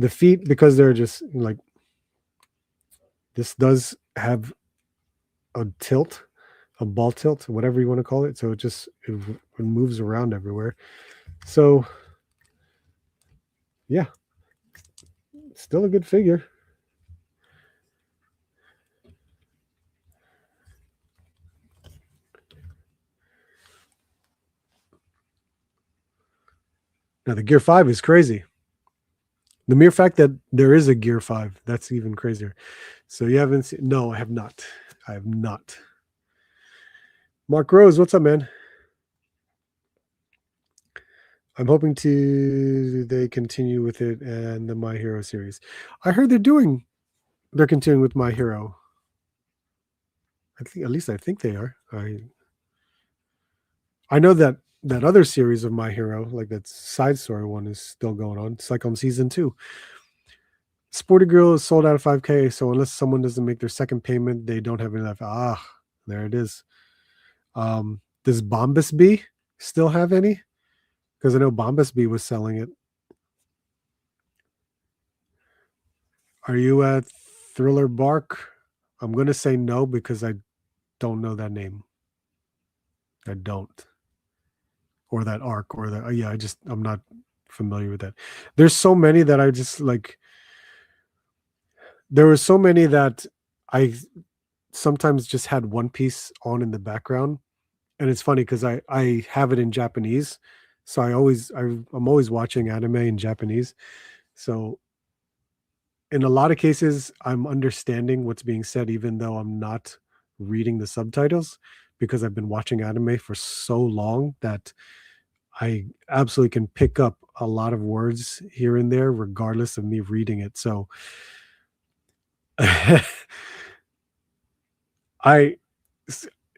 The feet, because they're just like, this does have a tilt, a ball tilt, whatever you want to call it. So it moves around everywhere. So yeah, still a good figure. Now the Gear 5 is crazy. The mere fact that there is a Gear 5, that's even crazier. So you haven't seen? No, I have not. I have not. Mark Rose, what's up, man? I'm hoping they continue with it and the My Hero series. I heard they're continuing with My Hero. I think they are. I know that other series of My Hero, like that side story one, is still going on. It's like on season 2. Sporty Girl is sold out of 5K, so unless someone doesn't make their second payment, they don't have enough. There it is. Does Bombus Bee still have any? Because I know Bombus Bee was selling it. Are you at Thriller Bark? I'm going to say no because I don't know that name. I don't. Or that arc or that. Yeah, I'm not familiar with that. There's so many that I just like. There were so many that I sometimes just had One Piece on in the background. And it's funny because I have it in Japanese. So I'm always watching anime in Japanese. So in a lot of cases, I'm understanding what's being said, even though I'm not reading the subtitles because I've been watching anime for so long that I absolutely can pick up a lot of words here and there, regardless of me reading it. So I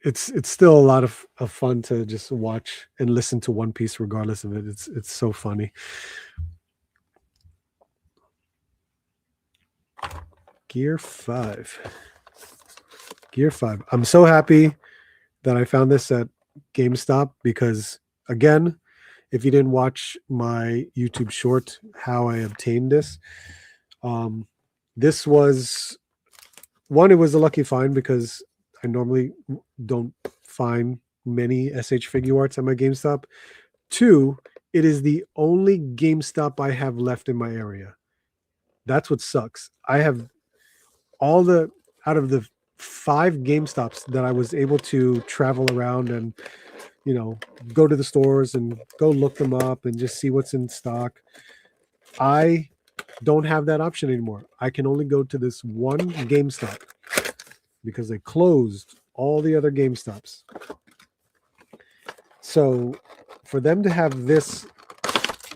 it's still a lot of fun to just watch and listen to One Piece regardless of it. It's so funny. Gear 5. Gear 5. I'm so happy that I found this at GameStop because again, if you didn't watch my YouTube short how I obtained this, this was one, it was a lucky find because I normally don't find many SH figure arts at my GameStop. Two, it is the only GameStop I have left in my area. That's what sucks. I have all the out of the 5 GameStops that I was able to travel around and go to the stores and go look them up and just see what's in stock. I don't have that option anymore. I can only go to this one GameStop because they closed all the other GameStops. So for them to have this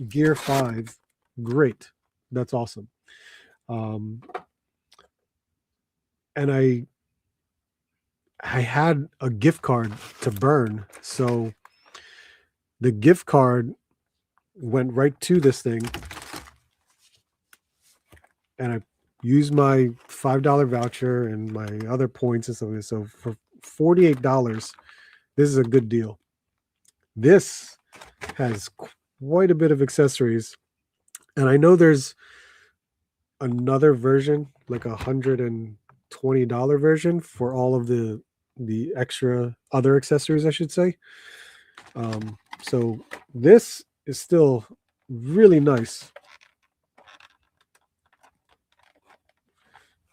Gear 5, great. That's awesome. And I had a gift card to burn. So the gift card went right to this thing. And I used my $5 voucher and my other points and stuff like that. So for $48, this is a good deal. This has quite a bit of accessories. And I know there's another version, like $120 version for all of the extra other accessories, I should say. So this is still really nice.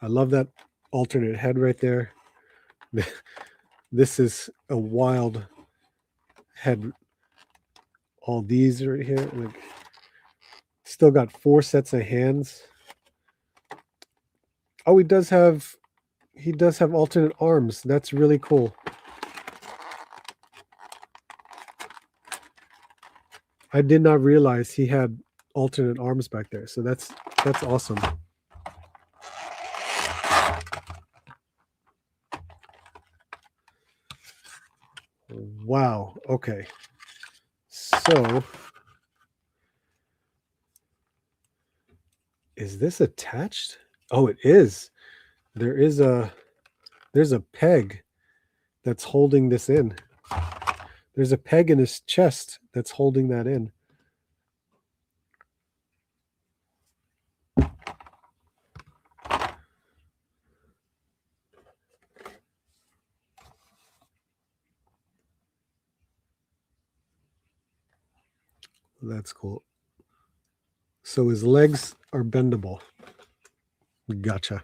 I love that alternate head right there. This is a wild head. All these right here, like, still got 4 sets of hands. Oh, he does have alternate arms. That's really cool. I did not realize he had alternate arms back there. So that's awesome. Wow. Okay. So is this attached? Oh, it is. There's a peg that's holding this in. There's a peg in his chest that's holding that in. That's cool. So his legs are bendable. Gotcha.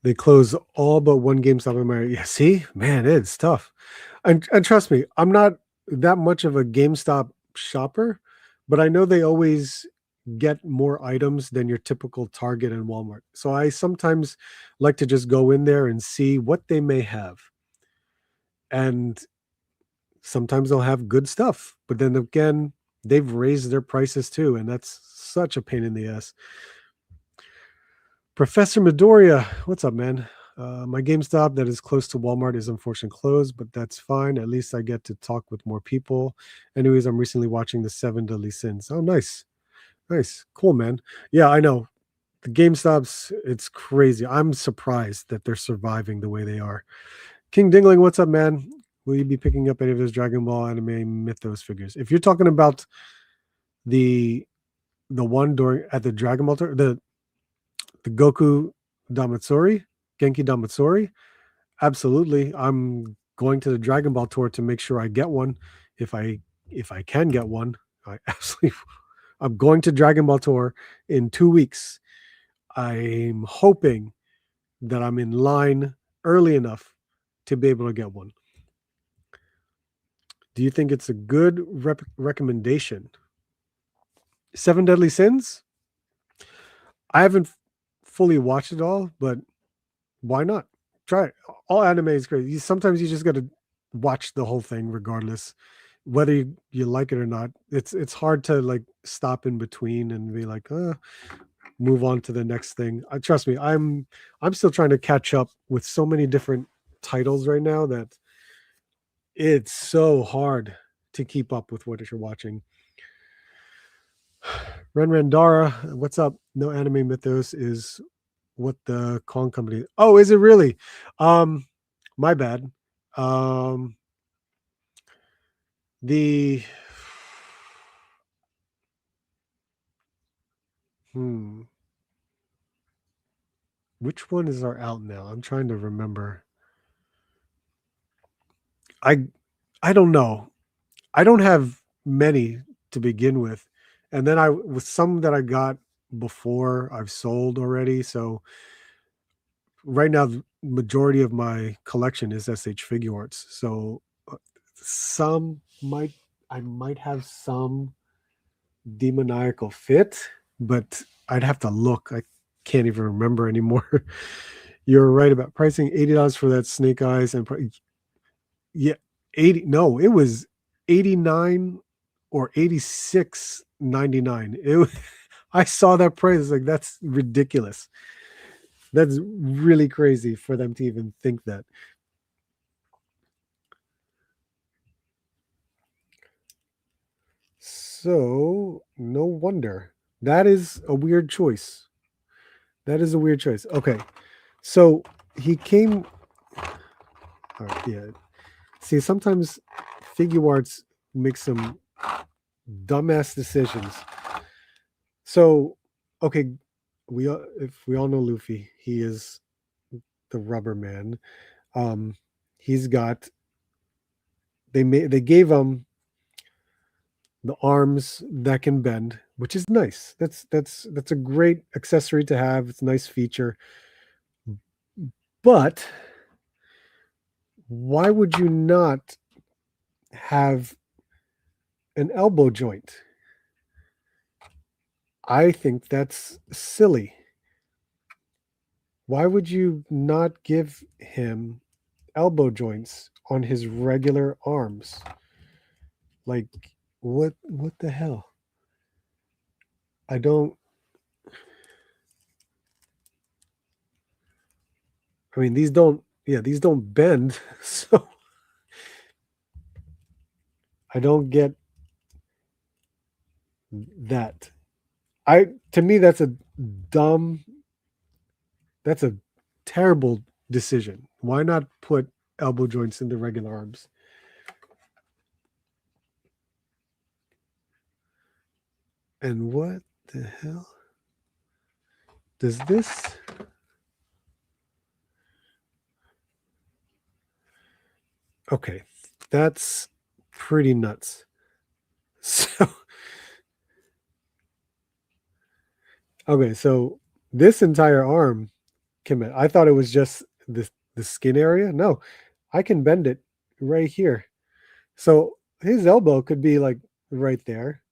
They close all but one GameStop in my area. Yeah, see? Man, it's tough. And trust me, I'm not that much of a GameStop shopper, but I know they always get more items than your typical Target and Walmart. So I sometimes like to just go in there and see what they may have. And sometimes they'll have good stuff, but then again, they've raised their prices too, and that's such a pain in the ass. Professor Midoriya, what's up, man? My GameStop that is close to Walmart is unfortunately closed, but that's fine. At least I get to talk with more people. Anyways, I'm recently watching the 7 Deadly Sins. Oh, nice. Nice. Cool, man. Yeah, I know. The GameStops, it's crazy. I'm surprised that they're surviving the way they are. King Dingling, what's up, man? Will you be picking up any of those Dragon Ball Anime Mythos figures? If you're talking about the one during at the Dragon Ball tour, the Goku Damatsuri, Genki Damatsuri, absolutely. I'm going to the Dragon Ball tour to make sure I get one. If I can get one, I absolutely. I'm going to Dragon Ball tour in 2 weeks. I'm hoping that I'm in line early enough to be able to get one. Do you think it's a good recommendation? 7 Deadly Sins? I haven't fully watched it all, but why not? Try it. All anime is great. Sometimes you just got to watch the whole thing regardless whether you like it or not. It's hard to like stop in between and be like, move on to the next thing. Trust me, I'm still trying to catch up with so many different titles right now that it's so hard to keep up with what you're watching. Ren Randara, what's up? No Anime Mythos is what the Kong company. Oh, is it really? My bad. Um, the hmm, which one is our out now? I'm trying to remember. I I don't know. I don't have many to begin with, and then I with some that I got before I've sold already. So right now, the majority of my collection is SH Figure Arts. So some might I might have some demoniacal fit, but I'd have to look. I can't even remember anymore. You're right about pricing $80 for that Snake Eyes and yeah, 80. No, it was 89 or 86.99. I saw that price like that's ridiculous. That's really crazy for them to even think that. So, no wonder. That is a weird choice. That is a weird choice. Okay. So, he came yeah. See, sometimes Figure Arts make some dumbass decisions. So, okay, if we all know Luffy, he is the Rubber Man. Um, he's got they gave him the arms that can bend, which is nice. That's a great accessory to have. It's a nice feature. But why would you not have an elbow joint? I think that's silly. Why would you not give him elbow joints on his regular arms? Like what the hell? I don't I mean these don't bend. So I don't get that. I to me dumb that's a terrible decision. Why not put elbow joints in the regular arms? And what the hell? Does this okay, that's pretty nuts. So okay, so this entire arm can I thought it was just the skin area. No, I can bend it right here. So his elbow could be like right there.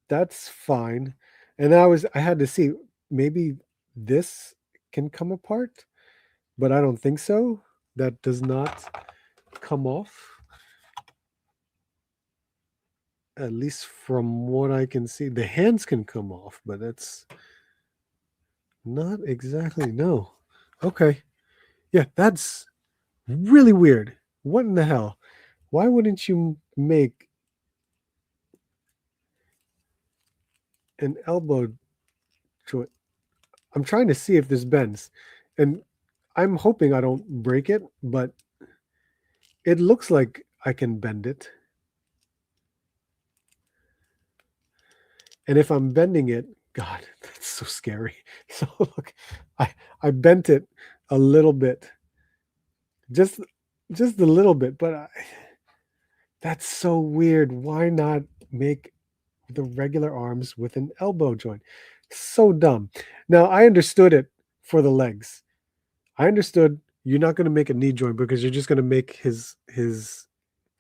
That's fine. And I had to see maybe this can come apart, but I don't think so. That does not come off. At least from what I can see. The hands can come off, but that's not exactly no. Okay. Yeah, that's really weird. What in the hell? Why wouldn't you make an elbow joint? I'm trying to see if this bends, and I'm hoping I don't break it, but it looks like I can bend it. And if I'm bending it, God, that's so scary. So look, I bent it a little bit, just just a little bit, but that's so weird. Why not make the regular arms with an elbow joint? So dumb. Now I understood it for the legs. I understood you're not going to make a knee joint because you're just going to make his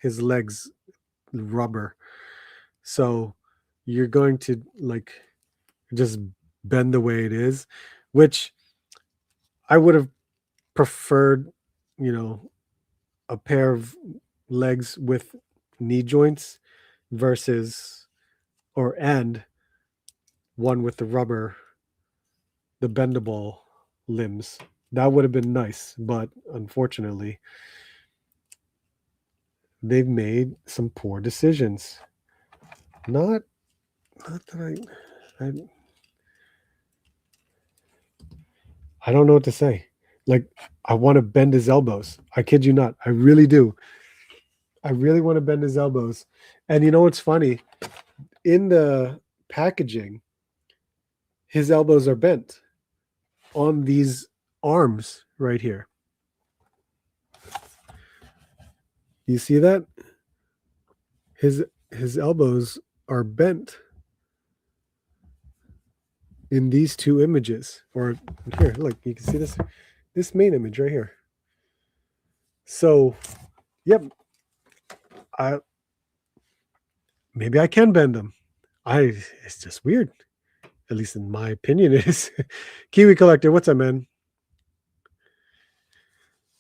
legs rubber. So you're going to like just bend the way it is, which I would have preferred, you know, a pair of legs with knee joints versus and one with the rubber, the bendable limbs. That would have been nice, but unfortunately, they've made some poor decisions. Not that I don't know what to say. Like, I want to bend his elbows. I kid you not. I really do. I really want to bend his elbows. And you know what's funny? In the packaging, his elbows are bent on these arms right here. You see that? His elbows are bent in these two images. Or here, look, you can see this main image right here. So, yep. Maybe I can bend them. It's just weird. At least in my opinion it is. Kiwi Collector, what's up, man?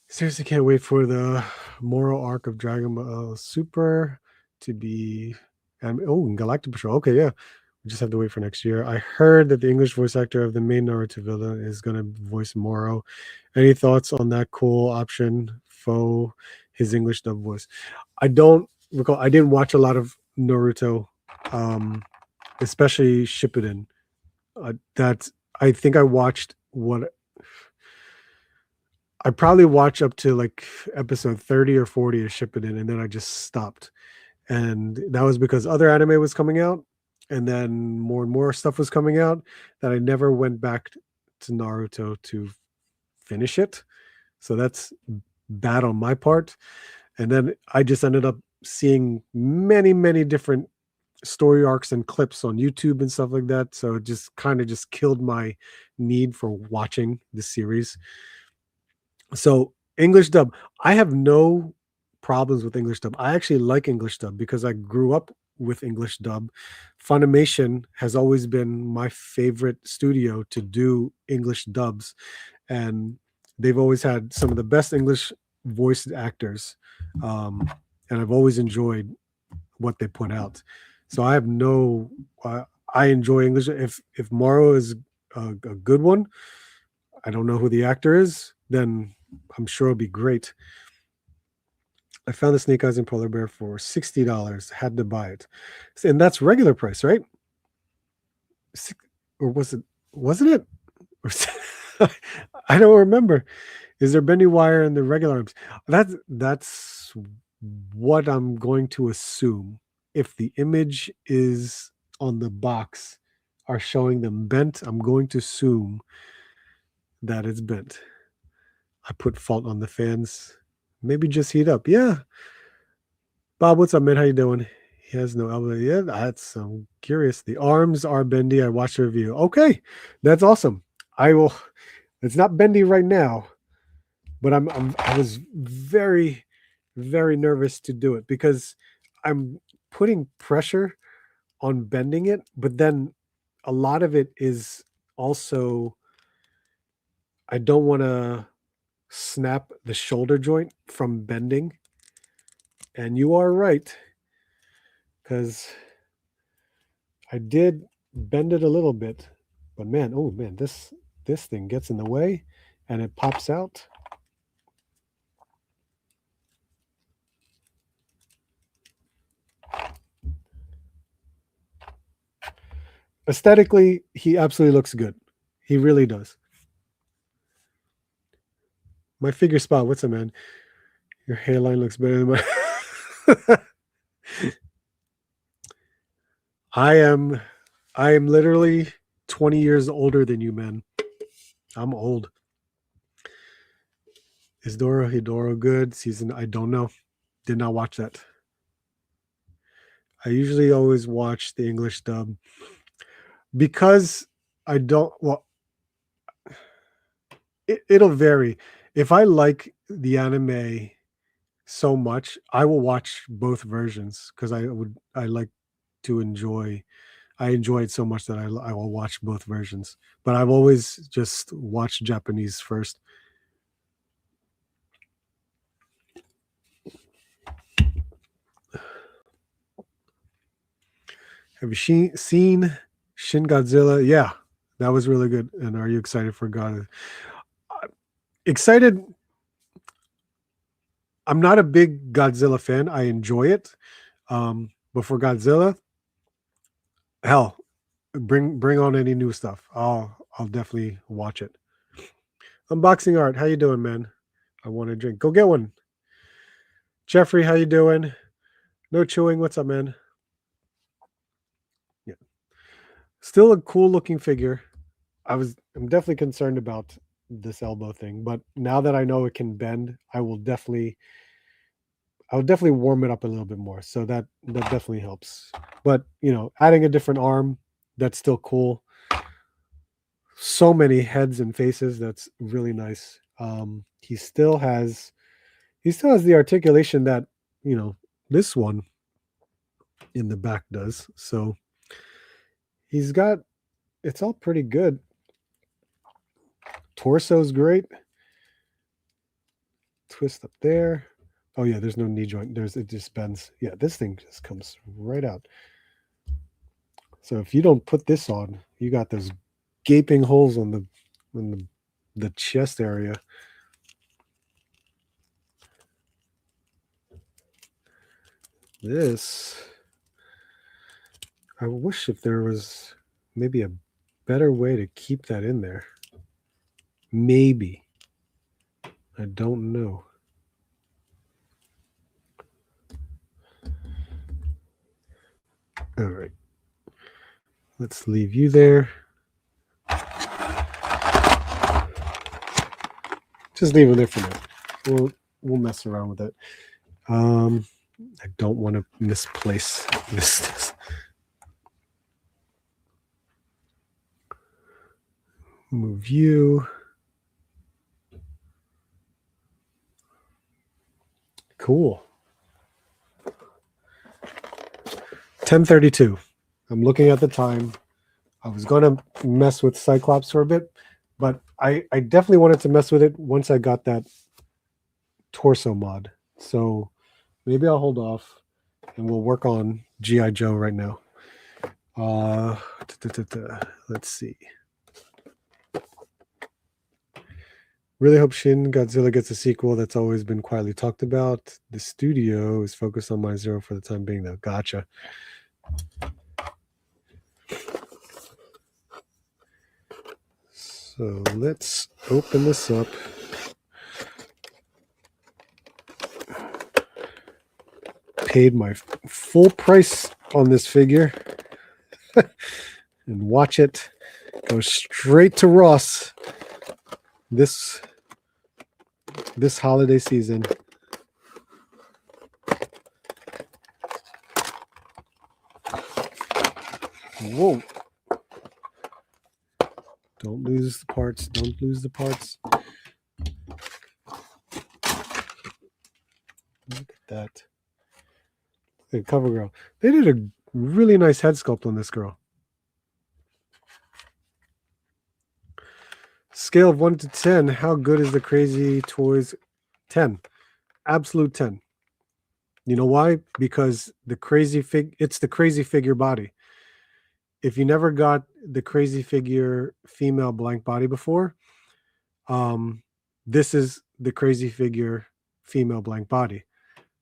Seriously can't wait for the Moro arc of Dragon Ball Super to be and Galactic Patrol. Okay, yeah. We just have to wait for next year. I heard that the English voice actor of the main Naruto villain is gonna voice Moro. Any thoughts on that cool option for his English dub voice? I don't recall. I didn't watch a lot of Naruto, especially Shippuden. That I think I watched what I probably watched up to like episode 30 or 40 of Shippuden, and then I just stopped. And that was because other anime was coming out, and then more and more stuff was coming out that I never went back to Naruto to finish it. So that's bad on my part. And then I just ended up seeing many, many different story arcs and clips on YouTube and stuff like that. So it just kind of just killed my need for watching the series. So English dub, I have no problems with English dub. I actually like English dub because I grew up with English dub. Funimation has always been my favorite studio to do English dubs, and they've always had some of the best English voiced actors, and I've always enjoyed what they put out. So I have no. I enjoy English. If Moro is a good one, I don't know who the actor is, then I'm sure it'll be great. I found the Snake Eyes and Polar Bear for $60. Had to buy it, and that's regular price, right? Or wasn't it? I don't remember. Is there bendy wire in the regular arms? That's what I'm going to assume. If the image is on the box are showing them bent, I'm going to assume that it's bent. I put fault on the fans. Maybe just heat up. Yeah. Bob, what's up, man? How you doing? He has no elbow. Yeah, that's I'm curious. The arms are bendy. I watched the review. Okay, that's awesome. I will. It's not bendy right now, but I was very, very nervous to do it because I'm putting pressure on bending it, but then a lot of it is also I don't want to snap the shoulder joint from bending. And you are right, because I did bend it a little bit, but man, oh man, this thing gets in the way and it pops out. Aesthetically, he absolutely looks good. He really does. My figure spot, what's up, man? Your hairline looks better than my I am literally 20 years older than you, man. I'm old. Is Dorohedoro good? Season I don't know. Did not watch that. I usually always watch the English dub because I don't well it'll vary. If I like the anime so much, I will watch both versions because I like to enjoy I enjoy it so much that I will watch both versions. But I've always just watched Japanese first. Have you seen Shin Godzilla? Yeah, that was really good. And are you excited for God? Excited. I'm not a big Godzilla fan. I enjoy it. But for Godzilla, hell, bring on any new stuff. I'll definitely watch it. Unboxing art. How you doing, man? I want a drink. Go get one. Jeffrey, how you doing? No chewing. What's up, man? Yeah. Still a cool looking figure. I'm definitely concerned about this elbow thing, but now that I know it can bend, I would definitely warm it up a little bit more. So that definitely helps. But adding a different arm, that's still cool. So many heads and faces, that's really nice. He still has the articulation that this one in the back does. So he's got it's all pretty good. Torso's great. Twist up there. Oh yeah, there's no knee joint. It just bends. Yeah, this thing just comes right out. So if you don't put this on, you got those gaping holes on the chest area. This, I wish if there was maybe a better way to keep that in there. Maybe. I don't know. All right. Let's leave you there. Just leave it there for now. We'll mess around with it. I don't want to misplace this. Move you. Cool. 10:32. I'm looking at the time. I was going to mess with Cyclops for a bit, but I definitely wanted to mess with it once I got that torso mod. So maybe I'll hold off and we'll work on G.I. Joe right now. Let's see. Really hope Shin Godzilla gets a sequel. That's always been quietly talked about. The studio is focused on My Zero for the time being, though. Gotcha. So let's open this up. Paid my full price on this figure and watch it go straight to Ross this holiday season. Whoa. Don't lose the parts. Don't lose the parts. Look at that. The cover girl. They did a really nice head sculpt on this girl. Scale of 1 to 10. How good is the Crazy Toys? 10. Absolute 10. You know why? Because it's the Crazy Figure body. If you never got the Crazy Figure female blank body before, this is the Crazy Figure female blank body.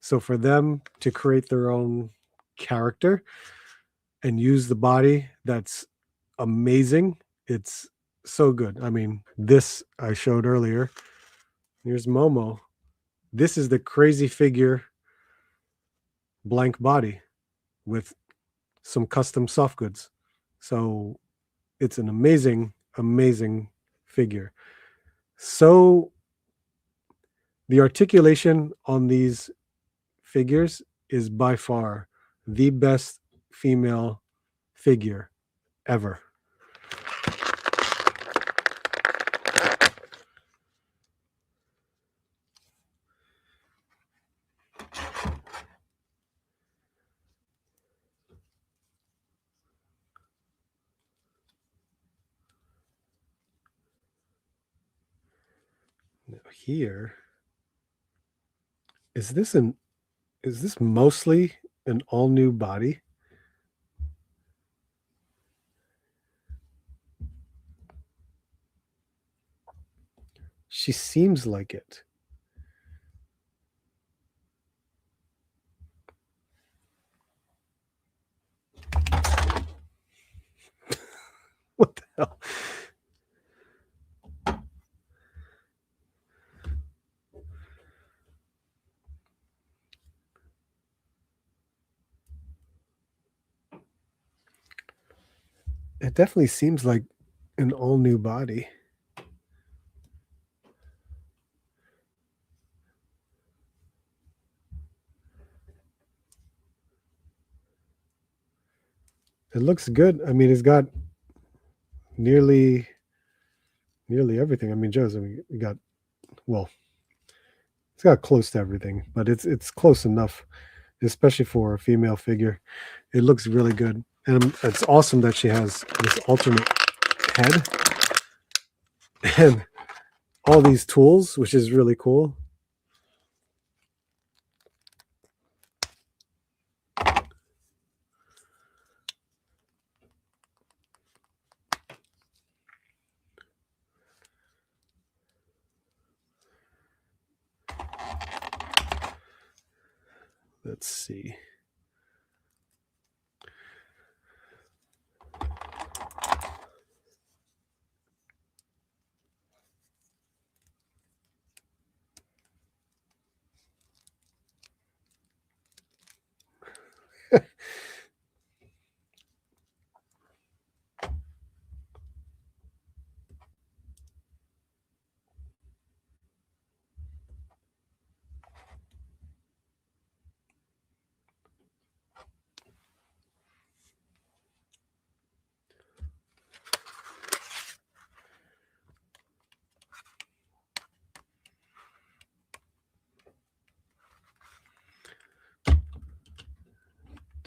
So for them to create their own character and use the body, that's amazing. It's so good. I mean, this I showed earlier. Here's Momo. This is the Crazy Figure blank body with some custom soft goods. So it's an amazing, amazing figure. So the articulation on these figures is by far the best female figure ever. Now here, is this mostly an all new body? She seems like it. What the hell? It definitely seems like an all new body. It looks good. I mean, it's got nearly everything. I mean, Joe's. I mean, you got it's got close to everything, but it's close enough, especially for a female figure. It looks really good, and it's awesome that she has this alternate head and all these tools, which is really cool. Let's see.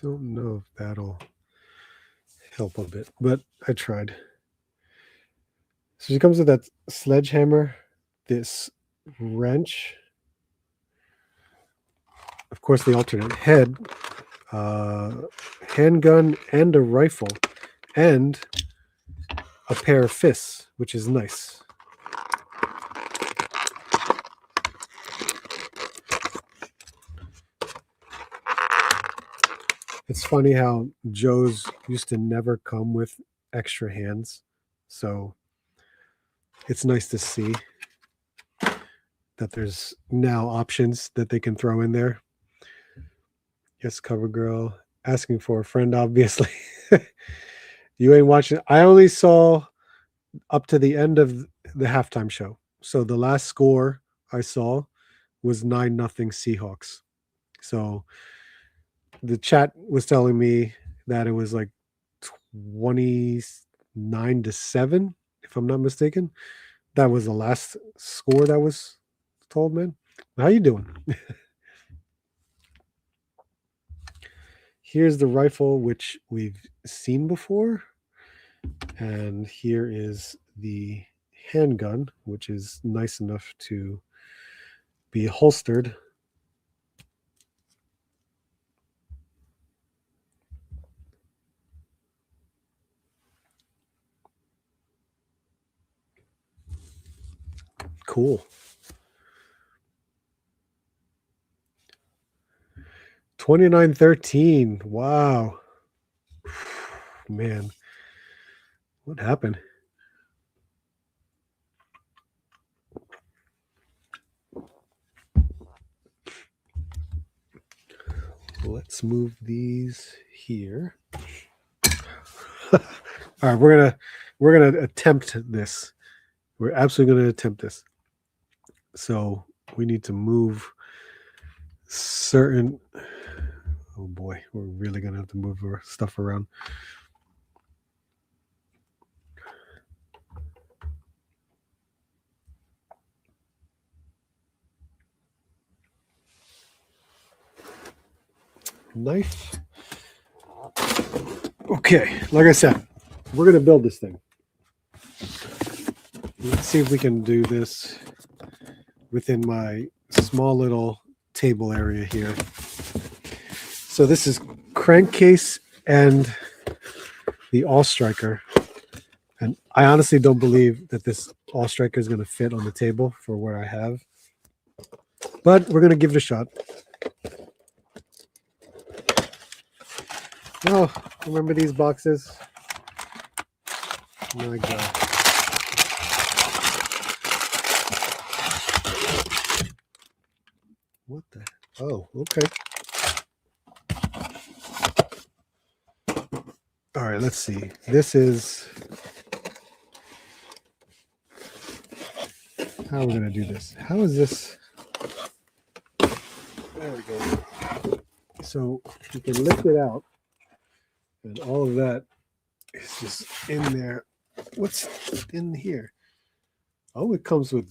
Don't know if that'll help a bit, but I tried. So she comes with that sledgehammer, this wrench, of course, the alternate head, handgun, and a rifle, and a pair of fists, which is nice. It's funny how Joe's used to never come with extra hands, so it's nice to see that there's now options that they can throw in there. Yes, CoverGirl, asking for a friend, obviously. You ain't watching. I only saw up to the end of the halftime show. So the last score I saw was 9-0 Seahawks. So the chat was telling me that it was like 29-7, if I'm not mistaken. That was the last score that was told, man. How you doing? Here's the rifle, which we've seen before. And here is the handgun, which is nice enough to be holstered. Cool. 29-13. Wow. Man. What happened? Let's move these here. All right, we're gonna attempt this. We're absolutely gonna attempt this. So we need to move certain. Oh boy, we're really gonna have to move our stuff around. Knife. Okay, like I said, we're gonna build this thing. Let's see if we can do this within my small little table area here. So this is crankcase and the All Striker. And I honestly don't believe that this All Striker is going to fit on the table for what I have. But we're going to give it a shot. Oh, remember these boxes? My God. What the? Oh, okay. All right, let's see. This is how we're going to do this. How is this? There we go. So you can lift it out, and all of that is just in there. What's in here? Oh, it comes with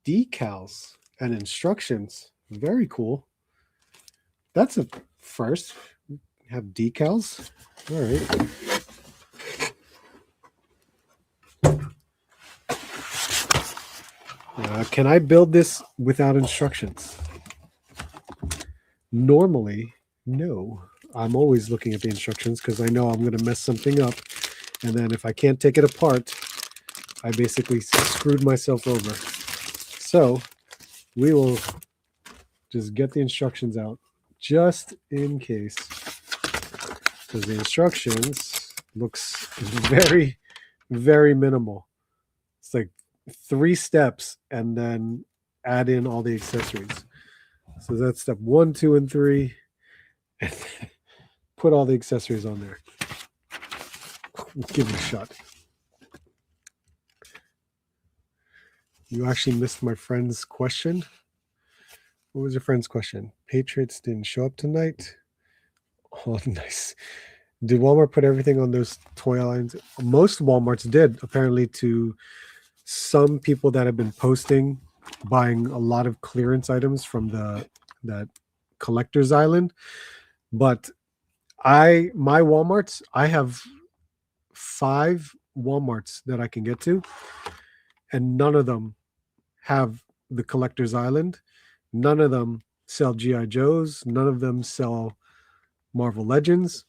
decals and instructions. Very cool. That's a first. Have decals. All right. Can I build this without instructions? Normally, no. I'm always looking at the instructions because I know I'm going to mess something up. And then if I can't take it apart, I basically screwed myself over. So we will just get the instructions out just in case, because the instructions looks very, very minimal. It's like 3 steps and then add in all the accessories. So that's step 1, 2, and 3. And put all the accessories on there. Give it a shot. You actually missed my friend's question. What was your friend's question? Patriots didn't show up tonight. Oh, nice. Did Walmart put everything on those toy lines? Most Walmarts did, apparently, to some people that have been posting, buying a lot of clearance items from that collector's island. But my Walmarts, I have 5 Walmarts that I can get to, and none of them have the collector's island. None of them sell G.I. Joes. None of them sell Marvel Legends.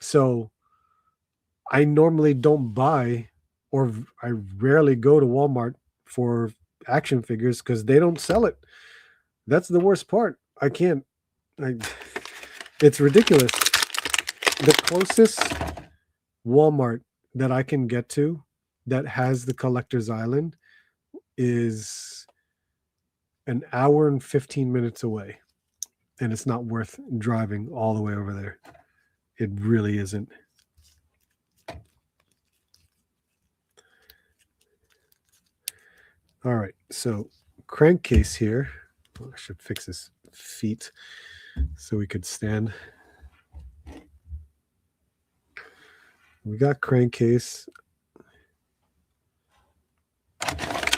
So I normally don't buy, or I rarely go to Walmart for action figures because they don't sell it. That's the worst part. I can't. It's ridiculous. The closest Walmart that I can get to that has the collector's island is an hour and 15 minutes away, and it's not worth driving all the way over there. It really isn't. All right, so crankcase here. I should fix his feet so we could stand. We got crankcase.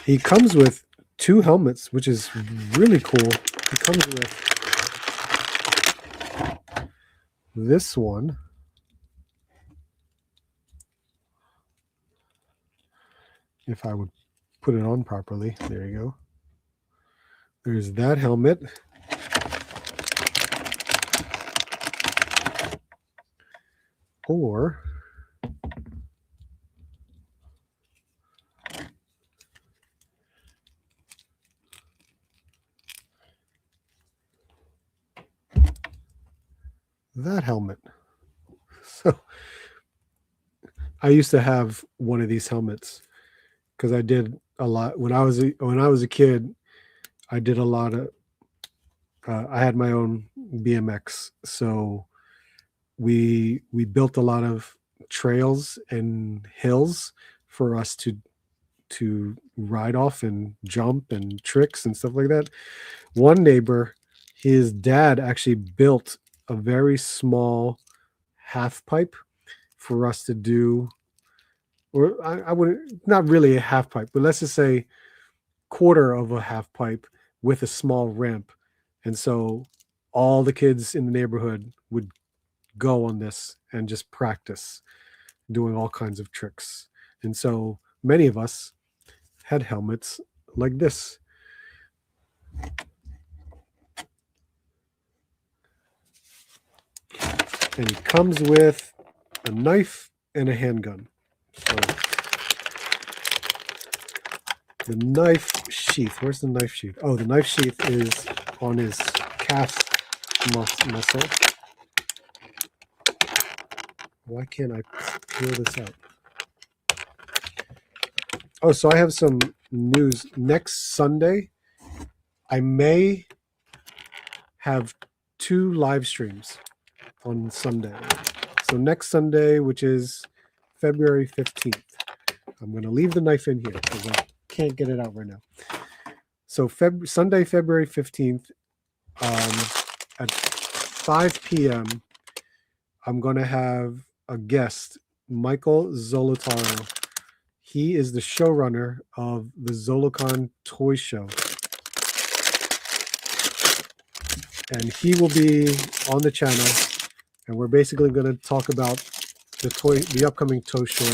He comes with 2 helmets, which is really cool. He comes with this one. If I would put it on properly. There you go. There's that helmet. Or that helmet. So I used to have one of these helmets because I did a lot when I was a kid. I did a lot of. I had my own BMX, so we built a lot of trails and hills for us to ride off and jump and tricks and stuff like that. One neighbor, his dad actually built a very small half pipe for us to do, or I wouldn't, not really a half pipe, but let's just say quarter of a half pipe with a small ramp. And so all the kids in the neighborhood would go on this and just practice doing all kinds of tricks. And so many of us had helmets like this. And it comes with a knife and a handgun. So The knife sheath. Where's the knife sheath? Oh, the knife sheath is on his calf muscle. Why can't I peel this out? Oh, so I have some news. Next Sunday, I may have 2 live streams on Sunday. So next Sunday, which is February 15th, I'm going to leave the knife in here because I can't get it out right now. So Sunday, February 15th, at 5 p.m., I'm going to have a guest, Michael Zolotaro. He is the showrunner of the Zolocon Toy Show. And he will be on the channel, and we're basically going to talk about the upcoming toy show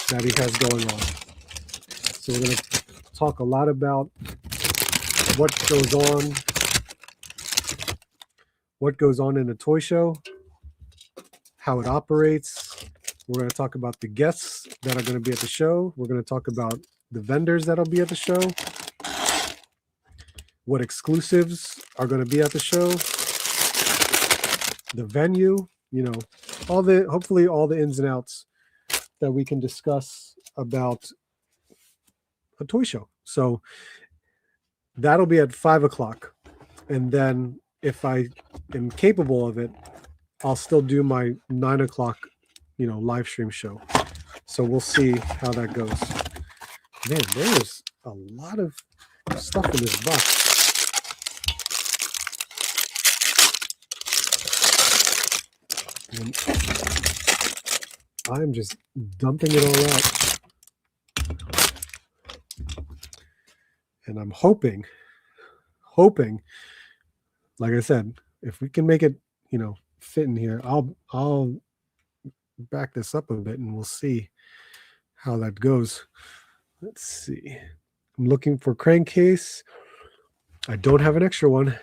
that he has going on. So we're going to talk a lot about what goes on in a toy show, how it operates. We're going to talk about the guests that are going to be at the show. We're going to talk about the vendors that'll be at the show, what exclusives are going to be at the show, the venue, hopefully all the ins and outs that we can discuss about a toy show. So that'll be at 5 o'clock. And then if I am capable of it, I'll still do my 9 o'clock, live stream show. So we'll see how that goes. Man, there's a lot of stuff in this box. And I'm just dumping it all out. And I'm hoping, like I said, if we can make it, fit in here, I'll back this up a bit and we'll see how that goes. Let's see. I'm looking for crankcase. I don't have an extra one.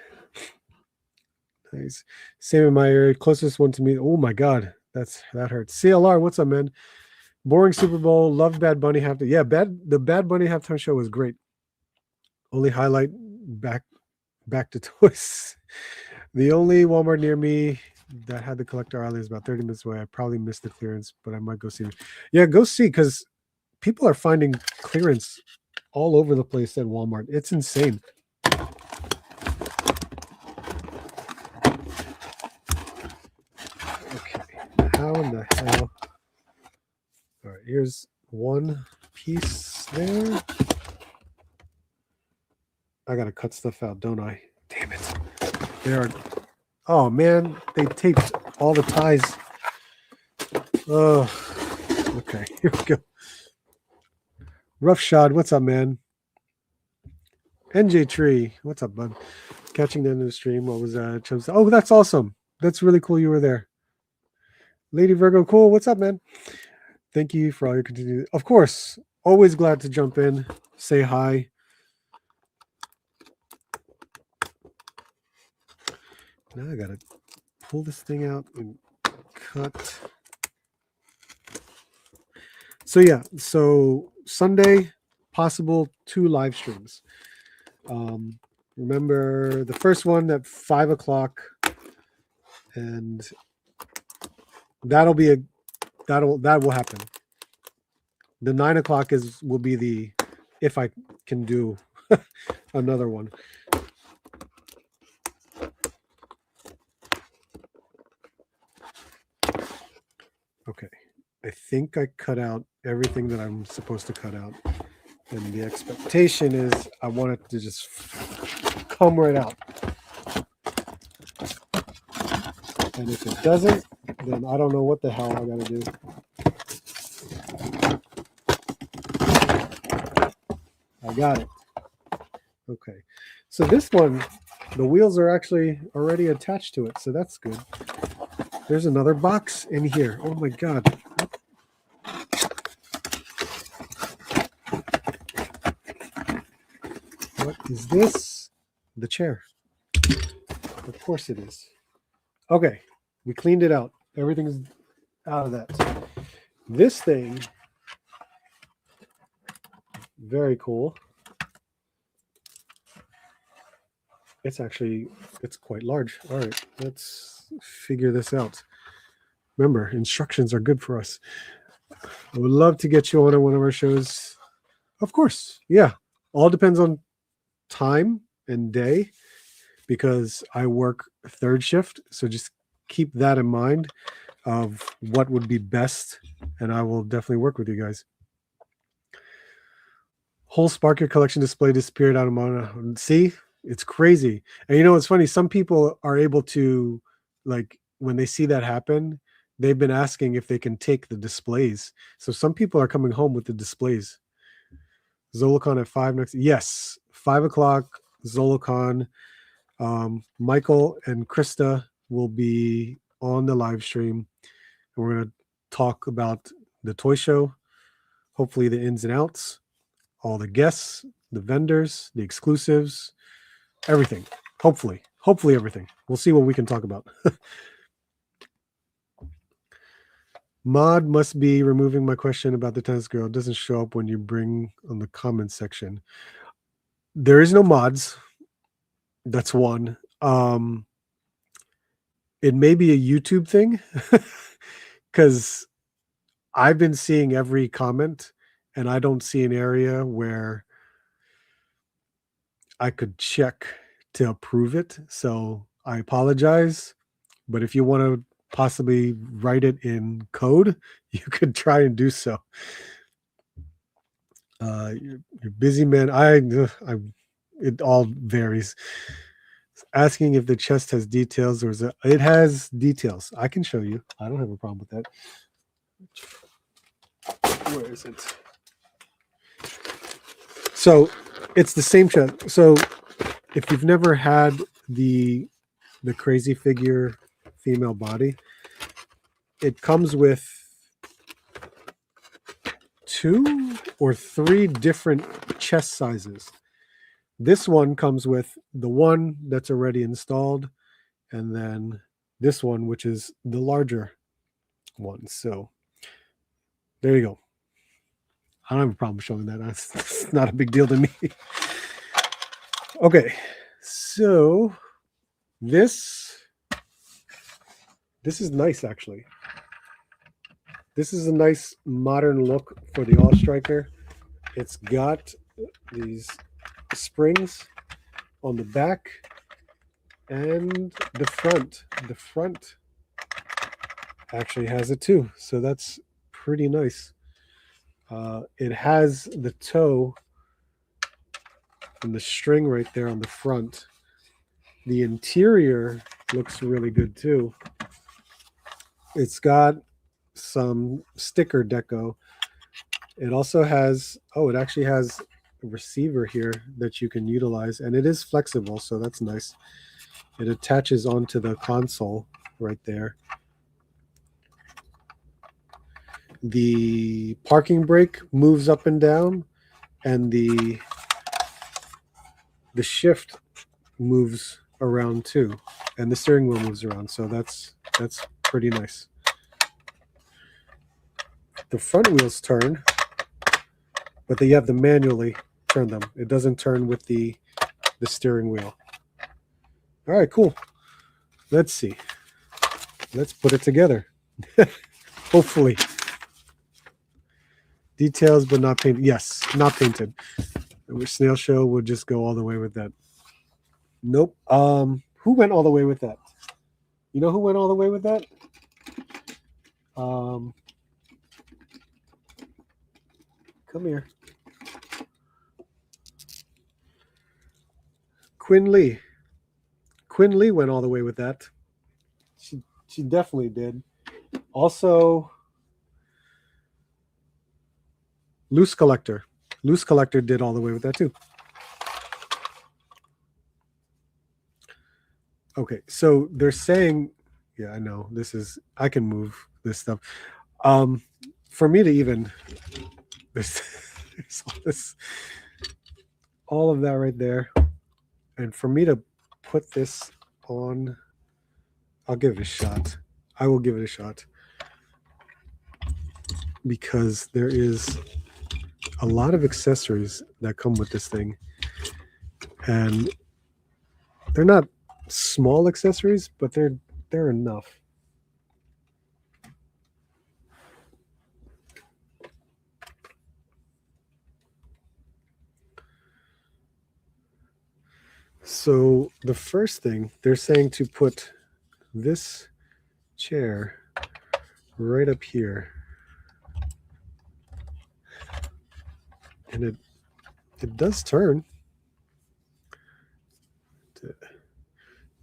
Nice. Same in my area. Closest one to me. Oh my God. That hurts. CLR, what's up, man? Boring Super Bowl. Loved Bad Bunny halftime. Yeah, the Bad Bunny halftime show was great. Only highlight, back to toys. The only Walmart near me that had the collector aisle is about 30 minutes away. I probably missed the clearance, but I might go see it. Yeah, go see, because people are finding clearance all over the place at Walmart. It's insane. Okay, how in the hell? All right, here's one piece there. I gotta cut stuff out, don't I? Damn it. Oh man, they taped all the ties. Oh, okay, here we go. Rough Shot, what's up, man? NJ Tree, what's up, bud? Catching the end of the stream. What was that? Oh, that's awesome. That's really cool you were there. Lady Virgo, cool. What's up, man? Thank you for all your continued. Of course, always glad to jump in, say hi. Now I gotta pull this thing out and cut. So yeah, so Sunday, possible 2 live streams. Remember the first one at 5 o'clock, and that will happen. The 9 o'clock will be the, if I can do another one. Okay, I think I cut out everything that I'm supposed to cut out. And the expectation is I want it to just come right out. And if it doesn't, then I don't know what the hell I got to do. I got it. Okay. So this one, the wheels are actually already attached to it. So that's good. There's another box in here. Oh my God. What is this? The chair. Of course it is. Okay. We cleaned it out. Everything's out of that. This thing Very cool. It's quite large. All right, let's figure this out. Remember, instructions are good for us. I would love to get you on one of our shows. Of course. Yeah. All depends on time and day because I work third shift. So just keep that in mind of what would be best. And I will definitely work with you guys. Whole Spark collection display disappeared out of Mana. See, it's crazy. And it's funny. Some people are able to, like, when they see that happen, they've been asking if they can take the displays. So some people are coming home with the displays. Zolocon at 5 next. Yes, 5 o'clock. Zolocon. Michael and Krista will be on the live stream, and we're going to talk about the toy show. Hopefully, the ins and outs, all the guests, the vendors, the exclusives, everything. Hopefully everything. We'll see what we can talk about. Mod must be removing my question about the tennis girl. It doesn't show up when you bring on the comments section. There is no mods. That's one. It may be a YouTube thing because I've been seeing every comment and I don't see an area where I could check to approve it. So I apologize. But if you want to possibly write it in code, you could try and do so. You're busy, man. It all varies. Asking if the chest has details or it has details. I can show you. I don't have a problem with that. Where is it? So it's the same chest. So if you've never had the crazy figure female body, it comes with 2 or 3 different chest sizes. This one comes with the one that's already installed, and then this one, which is the larger one. So there you go. I don't have a problem showing that. It's not a big deal to me. Okay, so this is nice, actually. This is a nice modern look for the All Striker. It's got these springs on the back and the front. The front actually has it too, so that's pretty nice. It has the toe and the string right there on the front. The interior looks really good too. It's got some sticker deco. It also has, it actually has a receiver here that you can utilize, and it is flexible, so that's nice. It attaches onto the console right there. The parking brake moves up and down, and the shift moves around too, and the steering wheel moves around, so that's pretty nice. The front wheels turn, but you have to manually turn them. It doesn't turn with the steering wheel. All right, cool. Let's see. Let's put it together. Hopefully. Details, but not painted. Yes, not painted. Snail Show would just go all the way with that. Nope. Who went all the way with that? You know who went all the way with that? Come here. Quinn Lee. Quinn Lee went all the way with that. She definitely did. Also, Loose Collector. Loose Collector did all the way with that too. Okay, so they're saying, yeah, I know this is, I can move this stuff. For me to even, there's all of that right there. And for me to put this on, I'll give it a shot. I will give it a shot. Because there is a lot of accessories that come with this thing, and they're not small accessories, but they're enough. So the first thing, they're saying to put this chair right up here, and it does turn.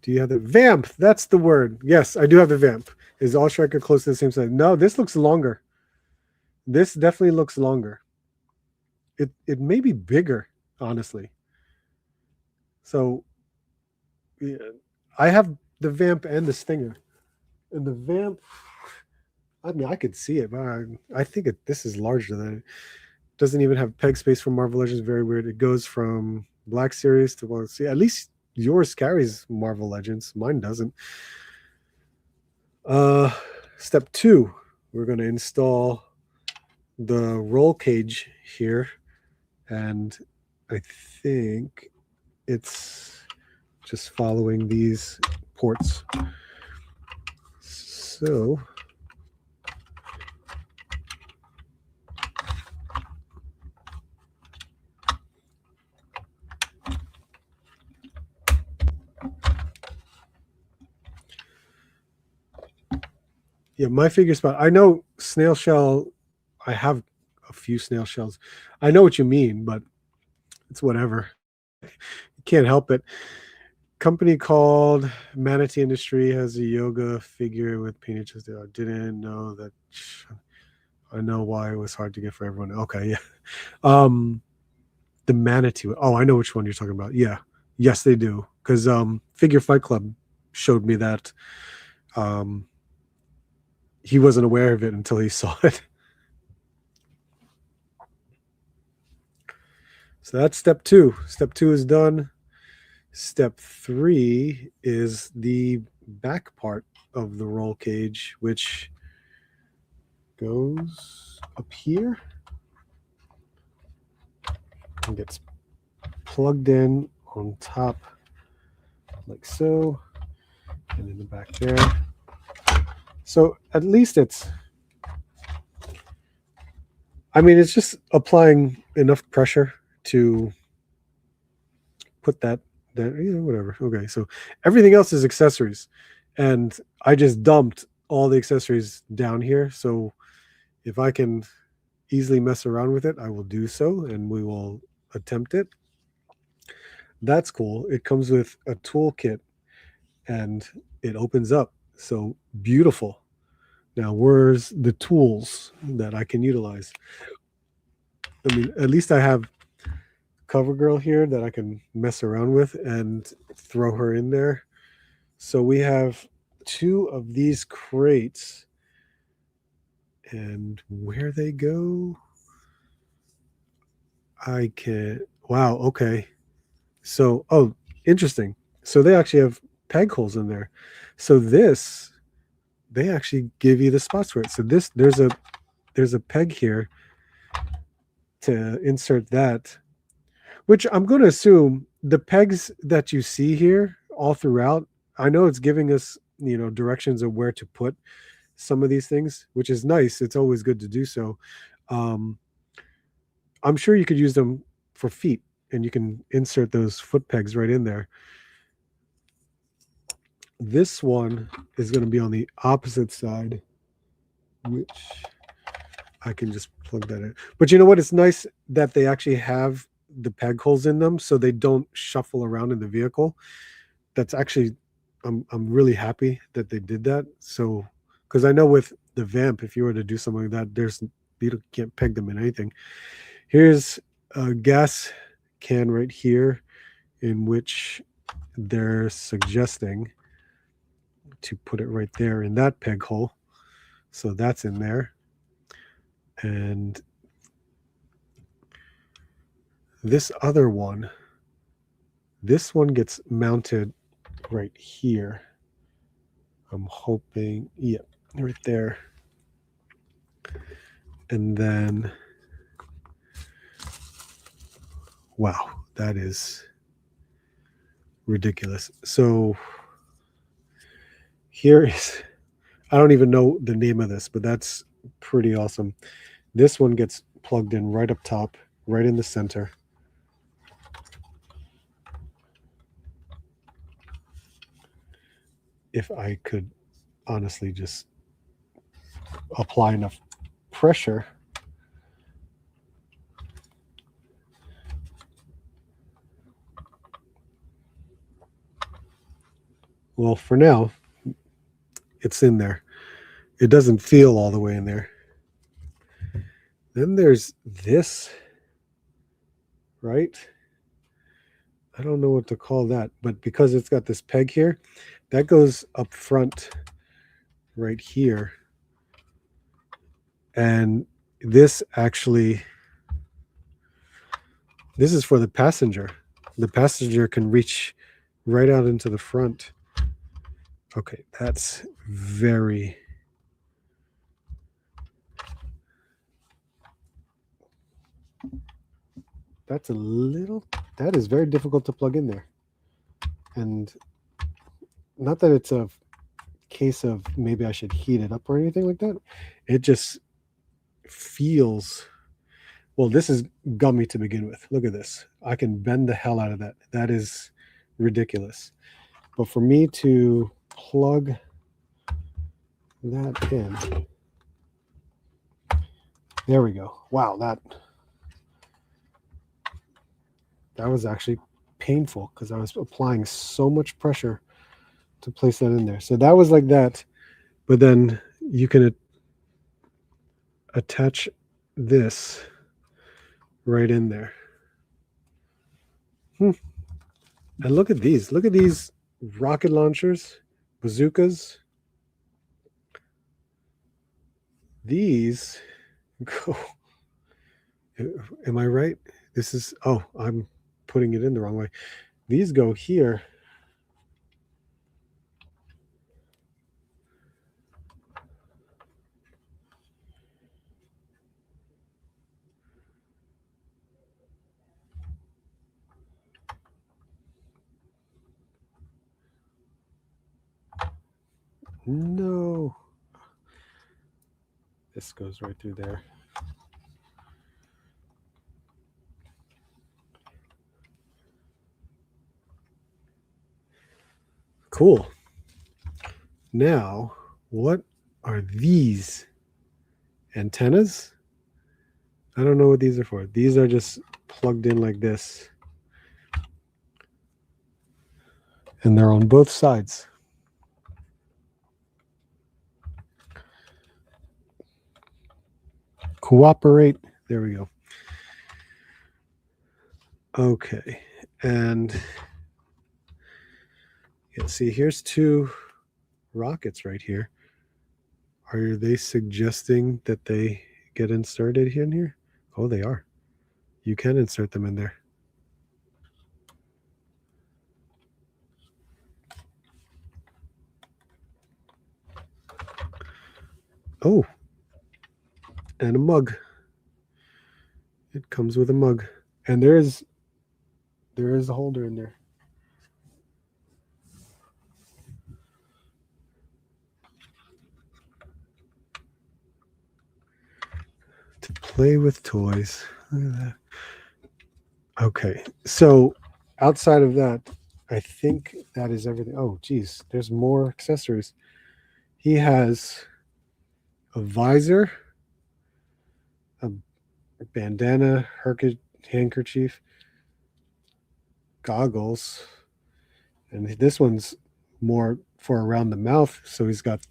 Do you have the vamp? That's the word. Yes, I do have the vamp. Is All Striker close to the same size? No, this looks longer. This definitely looks longer. It may be bigger, honestly. So yeah, I have the vamp and the stinger, and the vamp. I mean, I could see it, but I think this is larger than it. Doesn't even have peg space for Marvel Legends. Very weird. It goes from Black Series to, well, see, at least yours carries Marvel Legends. Mine doesn't. Step 2, we're going to install the roll cage here, and I think it's just following these ports. So yeah, my figure spot. I know snail shell. I have a few snail shells. I know what you mean, but it's whatever. You can't help it. Company called Manatee Industry has a yoga figure with peanut chest. I didn't know that. I know why it was hard to get for everyone. Okay, yeah. The Manatee. Oh, I know which one you're talking about. Yeah, yes, they do. Because Figure Fight Club showed me that. He wasn't aware of it until he saw it. So that's step 2. Step 2 is done. Step 3 is the back part of the roll cage, which goes up here and gets plugged in on top like so, and in the back there. So at least it's just applying enough pressure to put that there, whatever. Okay, so everything else is accessories, and I just dumped all the accessories down here. So if I can easily mess around with it, I will do so, and we will attempt it. That's cool. It comes with a toolkit, and it opens up. So beautiful. Now, where's the tools that I can utilize? I mean, at least I have CoverGirl here that I can mess around with and throw her in there. So we have 2 of these crates, and where they go, I can. Wow. Okay. So, oh, interesting. So they actually have peg holes in there. So this, they actually give you the spots for it. So this, there's a peg here to insert that, which I'm going to assume the pegs that you see here all throughout. I know it's giving us, directions of where to put some of these things, which is nice. It's always good to do so. I'm sure you could use them for feet, and you can insert those foot pegs right in there. This one is going to be on the opposite side, which I can just plug that in. But you know what? It's nice that they actually have the peg holes in them so they don't shuffle around in the vehicle. That's actually, I'm really happy that they did that. So, because I know with the Vamp, if you were to do something like that, you can't peg them in anything. Here's a gas can right here, in which they're suggesting to put it right there in that peg hole. So that's in there. And this other one, this one gets mounted right here. I'm hoping, yeah, right there. And then Wow, that is ridiculous. So here is, I don't even know the name of this, but that's pretty awesome. This one gets plugged in right up top, right in the center. If I could honestly just apply enough pressure. Well, for now, it's in there. It doesn't feel all the way in there. Then there's this, right? I don't know what to call that, but because it's got this peg here, that goes up front right here. And this actually, this is for the passenger. The passenger can reach right out into the front. Okay, that's very, that's a little, that is very difficult to plug in there. And not that it's a case of maybe I should heat it up or anything like that. It just feels, well, this is gummy to begin with. Look at this. I can bend the hell out of that. That is ridiculous. But for me to plug that in, there we go. Wow, that was actually painful because I was applying so much pressure to place that in there. So that was like that. But then you can attach this right in there. And look at these. Look at these rocket launchers, bazookas. These go. Am I right? This is, oh, I'm putting it in the wrong way. These go here. No. This goes right through there. Cool. Now, what are these antennas? I don't know what these are for. These are just plugged in like this. And they're on both sides. Cooperate. There we go. Okay. And yeah, see, here's two rockets right here. Are they suggesting that they get inserted in here? Oh, they are. You can insert them in there. Oh, and a mug. It comes with a mug. And there is a holder in there. To play with toys. Look at that. Okay, so outside of that, I think that is everything. Oh, geez, there's more accessories. He has a visor, a bandana, handkerchief, goggles, and this one's more for around the mouth. So he's got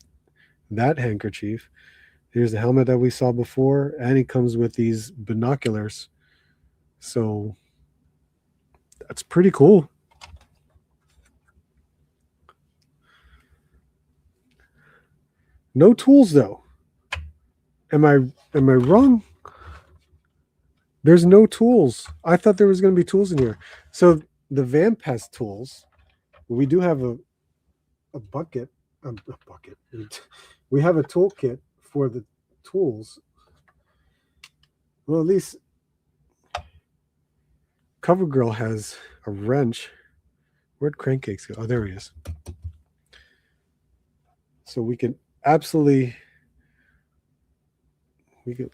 that handkerchief. Here's the helmet that we saw before, and he comes with these binoculars. So that's pretty cool. No tools though. Am I wrong? There's no tools. I thought there was going to be tools in here. So the Vamp has tools. We do have a bucket. A bucket. We have a toolkit for the tools. Well, at least CoverGirl has a wrench. Where'd Crankcakes go? Oh, there he is. So we can absolutely,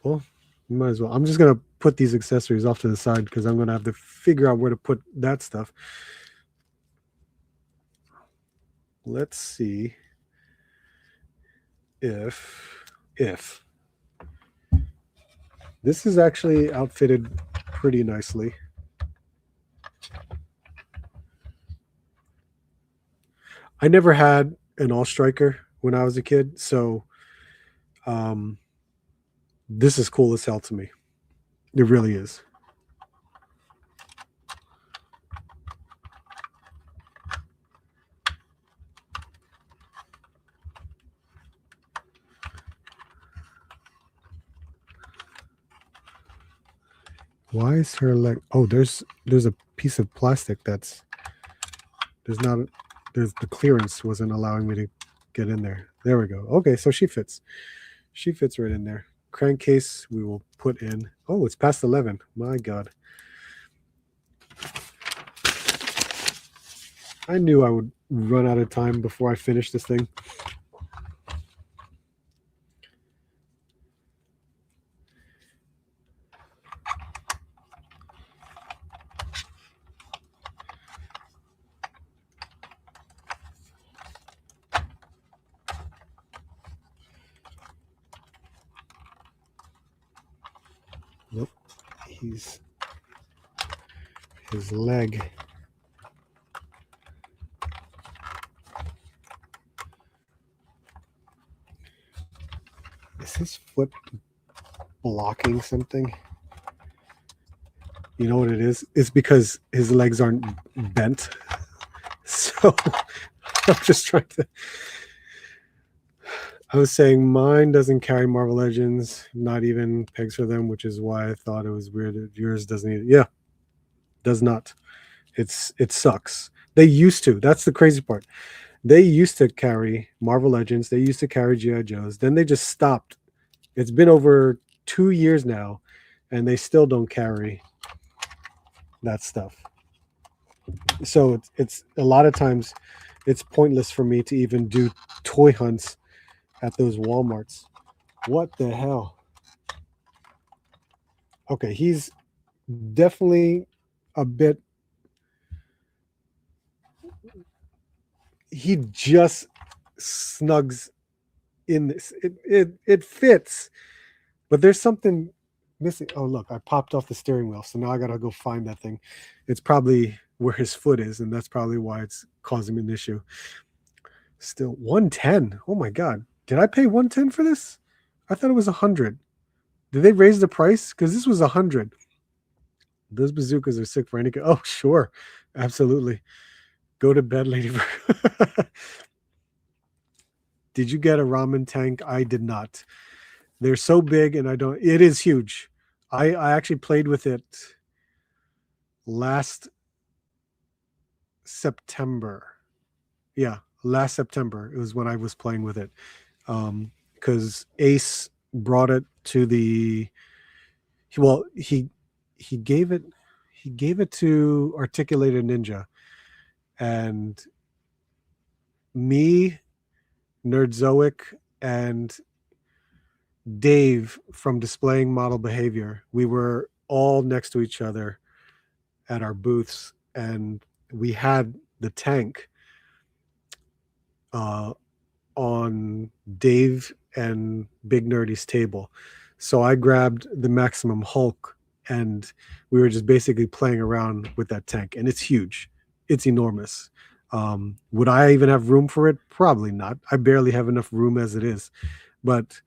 well, we might as well. I'm just going to put these accessories off to the side because I'm going to have to figure out where to put that stuff. Let's see if this is actually outfitted pretty nicely. I never had an all striker when I was a kid, so this is cool as hell to me. It really is. Why is her leg? Oh, there's a piece of plastic that's there's the clearance wasn't allowing me to get in there. There we go. Okay, so she fits. She fits right in there. Crankcase we will put in. Oh, it's past 11. My God. I knew I would run out of time before I finish this thing. Nope. His leg. Is his foot blocking something? You know what it is? It's because his legs aren't bent. So I'm just trying to. I was saying mine doesn't carry Marvel Legends, not even pegs for them, which is why I thought it was weird that yours doesn't either. Yeah, does not. It sucks. They used to. That's the crazy part. They used to carry Marvel Legends. They used to carry G.I. Joes. Then they just stopped. It's been over 2 years now, and they still don't carry that stuff. So it's a lot of times it's pointless for me to even do toy hunts at those Walmarts. What the hell? Okay, he's definitely a bit. He just snugs in this. It fits, but there's something missing. Oh, look, I popped off the steering wheel, so now I gotta go find that thing. It's probably where his foot is, and that's probably why it's causing me an issue. Still 110. Oh my God. Did I pay 110 for this? I thought it was 100. Did they raise the price? Because this was 100. Those bazookas are sick for any. Oh, sure. Absolutely. Go to bed, Lady Bird. Did you get a ramen tank? I did not. They're so big, and I don't. It is huge. I actually played with it last September. Yeah, last September. It was when I was playing with it. Because Ace brought it to the. Well, he gave it to Articulated Ninja, and me, Nerdzoic, and Dave from Displaying Model Behavior, we were all next to each other at our booths, and we had the tank on Dave and Big Nerdy's table. So I grabbed the Maximum Hulk, and we were just basically playing around with that tank, and it's huge. It's enormous. Would I even have room for it? Probably not. I barely have enough room as it is, but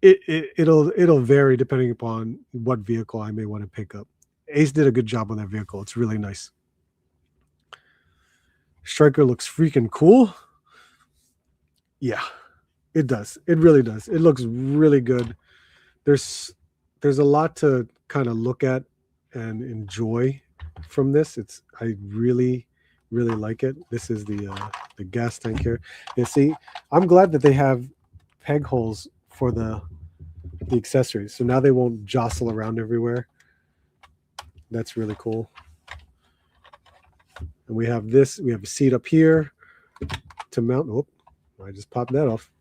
it'll vary depending upon what vehicle I may want to pick up. Ace did a good job on that vehicle. It's really nice. Striker looks freaking cool. Yeah, it does. It really does. It looks really good. There's a lot to kind of look at and enjoy from this. I really like it. This is the gas tank here. You see, I'm glad that they have peg holes for the accessories, so now they won't jostle around everywhere. That's really cool. And we have this, we have a seat up here to mount. Oh, I just popped that off.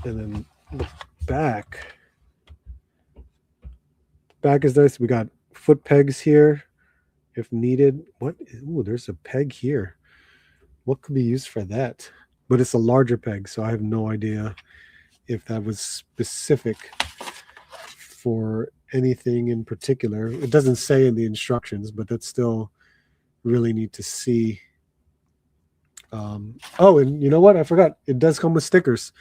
And then the back. Back is nice. We got foot pegs here if needed. What? Ooh, there's a peg here. What could be used for that? But it's a larger peg, so I have no idea if that was specific for anything in particular. It doesn't say in the instructions, but that's still really neat to see. Oh, and you know what? I forgot. It does come with stickers.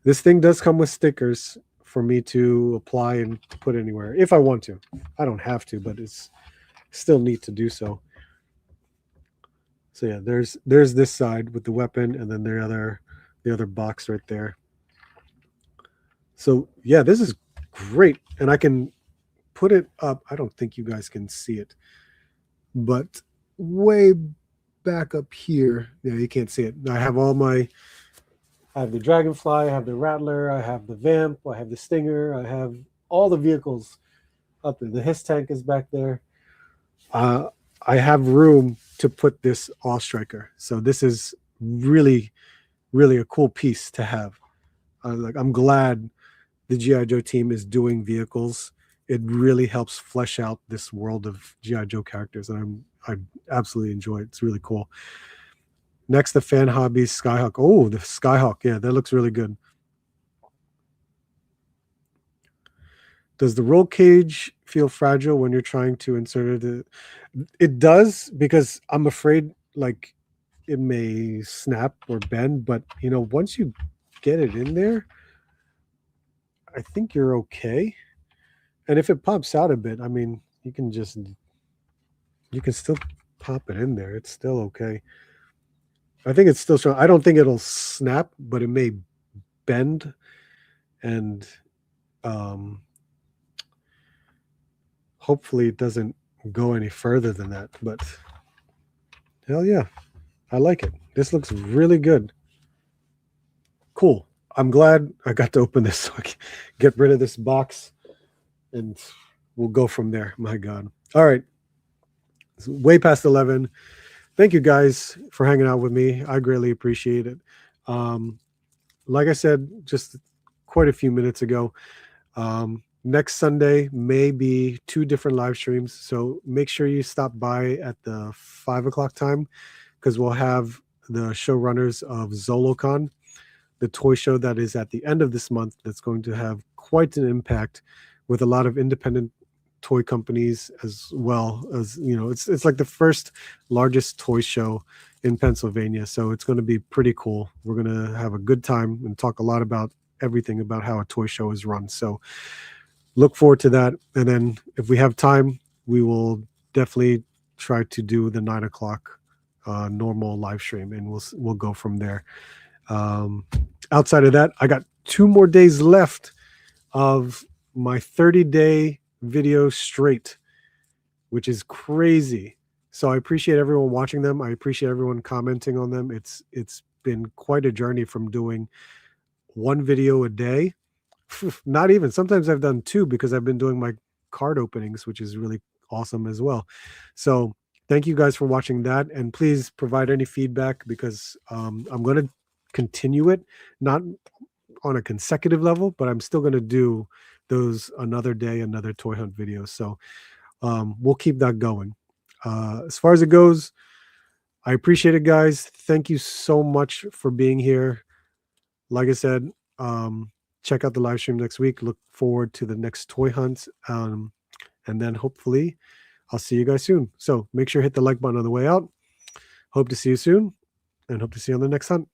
This thing does come with stickers for me to apply and put anywhere if I want to. I don't have to, but it's still neat to do so. So yeah, there's this side with the weapon, and then the other box right there. So yeah, this is great, and I can put it up. I don't think you guys can see it, but way back up here, yeah, you can't see it. I have I have the Dragonfly, I have the Rattler, I have the Vamp, I have the Stinger, I have all the vehicles up there. The Hiss tank is back there. I have room to put this Awe Striker, so this is really, really a cool piece to have. I'm glad the G.I. Joe team is doing vehicles. It really helps flesh out this world of G.I. Joe characters, and I absolutely enjoy it. It's really cool. Next, the Fan Hobbies Skyhawk. Oh, the Skyhawk. Yeah, that looks really good. Does the roll cage feel fragile when you're trying to insert it? It does, because I'm afraid like it may snap or bend, but you know, once you get it in there, I think you're okay. And if it pops out a bit, I mean, you can still pop it in there. It's still okay. I think it's still strong. I don't think it'll snap, but it may bend, and hopefully it doesn't go any further than that. But hell yeah, I like it. This looks really good. Cool. I'm glad I got to open this so I can get rid of this box, and we'll go from there. My God. All right. It's way past 11. Thank you guys for hanging out with me. I greatly appreciate it. Like I said, just quite a few minutes ago, next Sunday may be 2 different live streams. So make sure you stop by at the 5 o'clock time, because we'll have the showrunners of ZoloCon, the toy show that is at the end of this month. That's going to have quite an impact with a lot of independent toy companies, as well as, you know, it's like the first largest toy show in Pennsylvania. So it's going to be pretty cool. We're going to have a good time and talk a lot about everything about how a toy show is run. So look forward to that. And then if we have time, we will definitely try to do the 9 o'clock normal live stream, and we'll go from there. Outside of that, I got 2 more days left of my 30-day video straight, which is crazy. So I appreciate everyone watching them. I appreciate everyone commenting on them. It's been quite a journey from doing 1 video a day. Not even, sometimes I've done 2, because I've been doing my card openings, which is really awesome as well. So thank you guys for watching that, and please provide any feedback, because I'm going to continue it, not on a consecutive level, but I'm still going to do those another day, another toy hunt videos. So we'll keep that going. As far as it goes, I appreciate it, guys. Thank you so much for being here. Like I said, check out the live stream next week. Look forward to the next toy hunt. And then hopefully I'll see you guys soon. So make sure to hit the like button on the way out. Hope to see you soon, and hope to see you on the next hunt.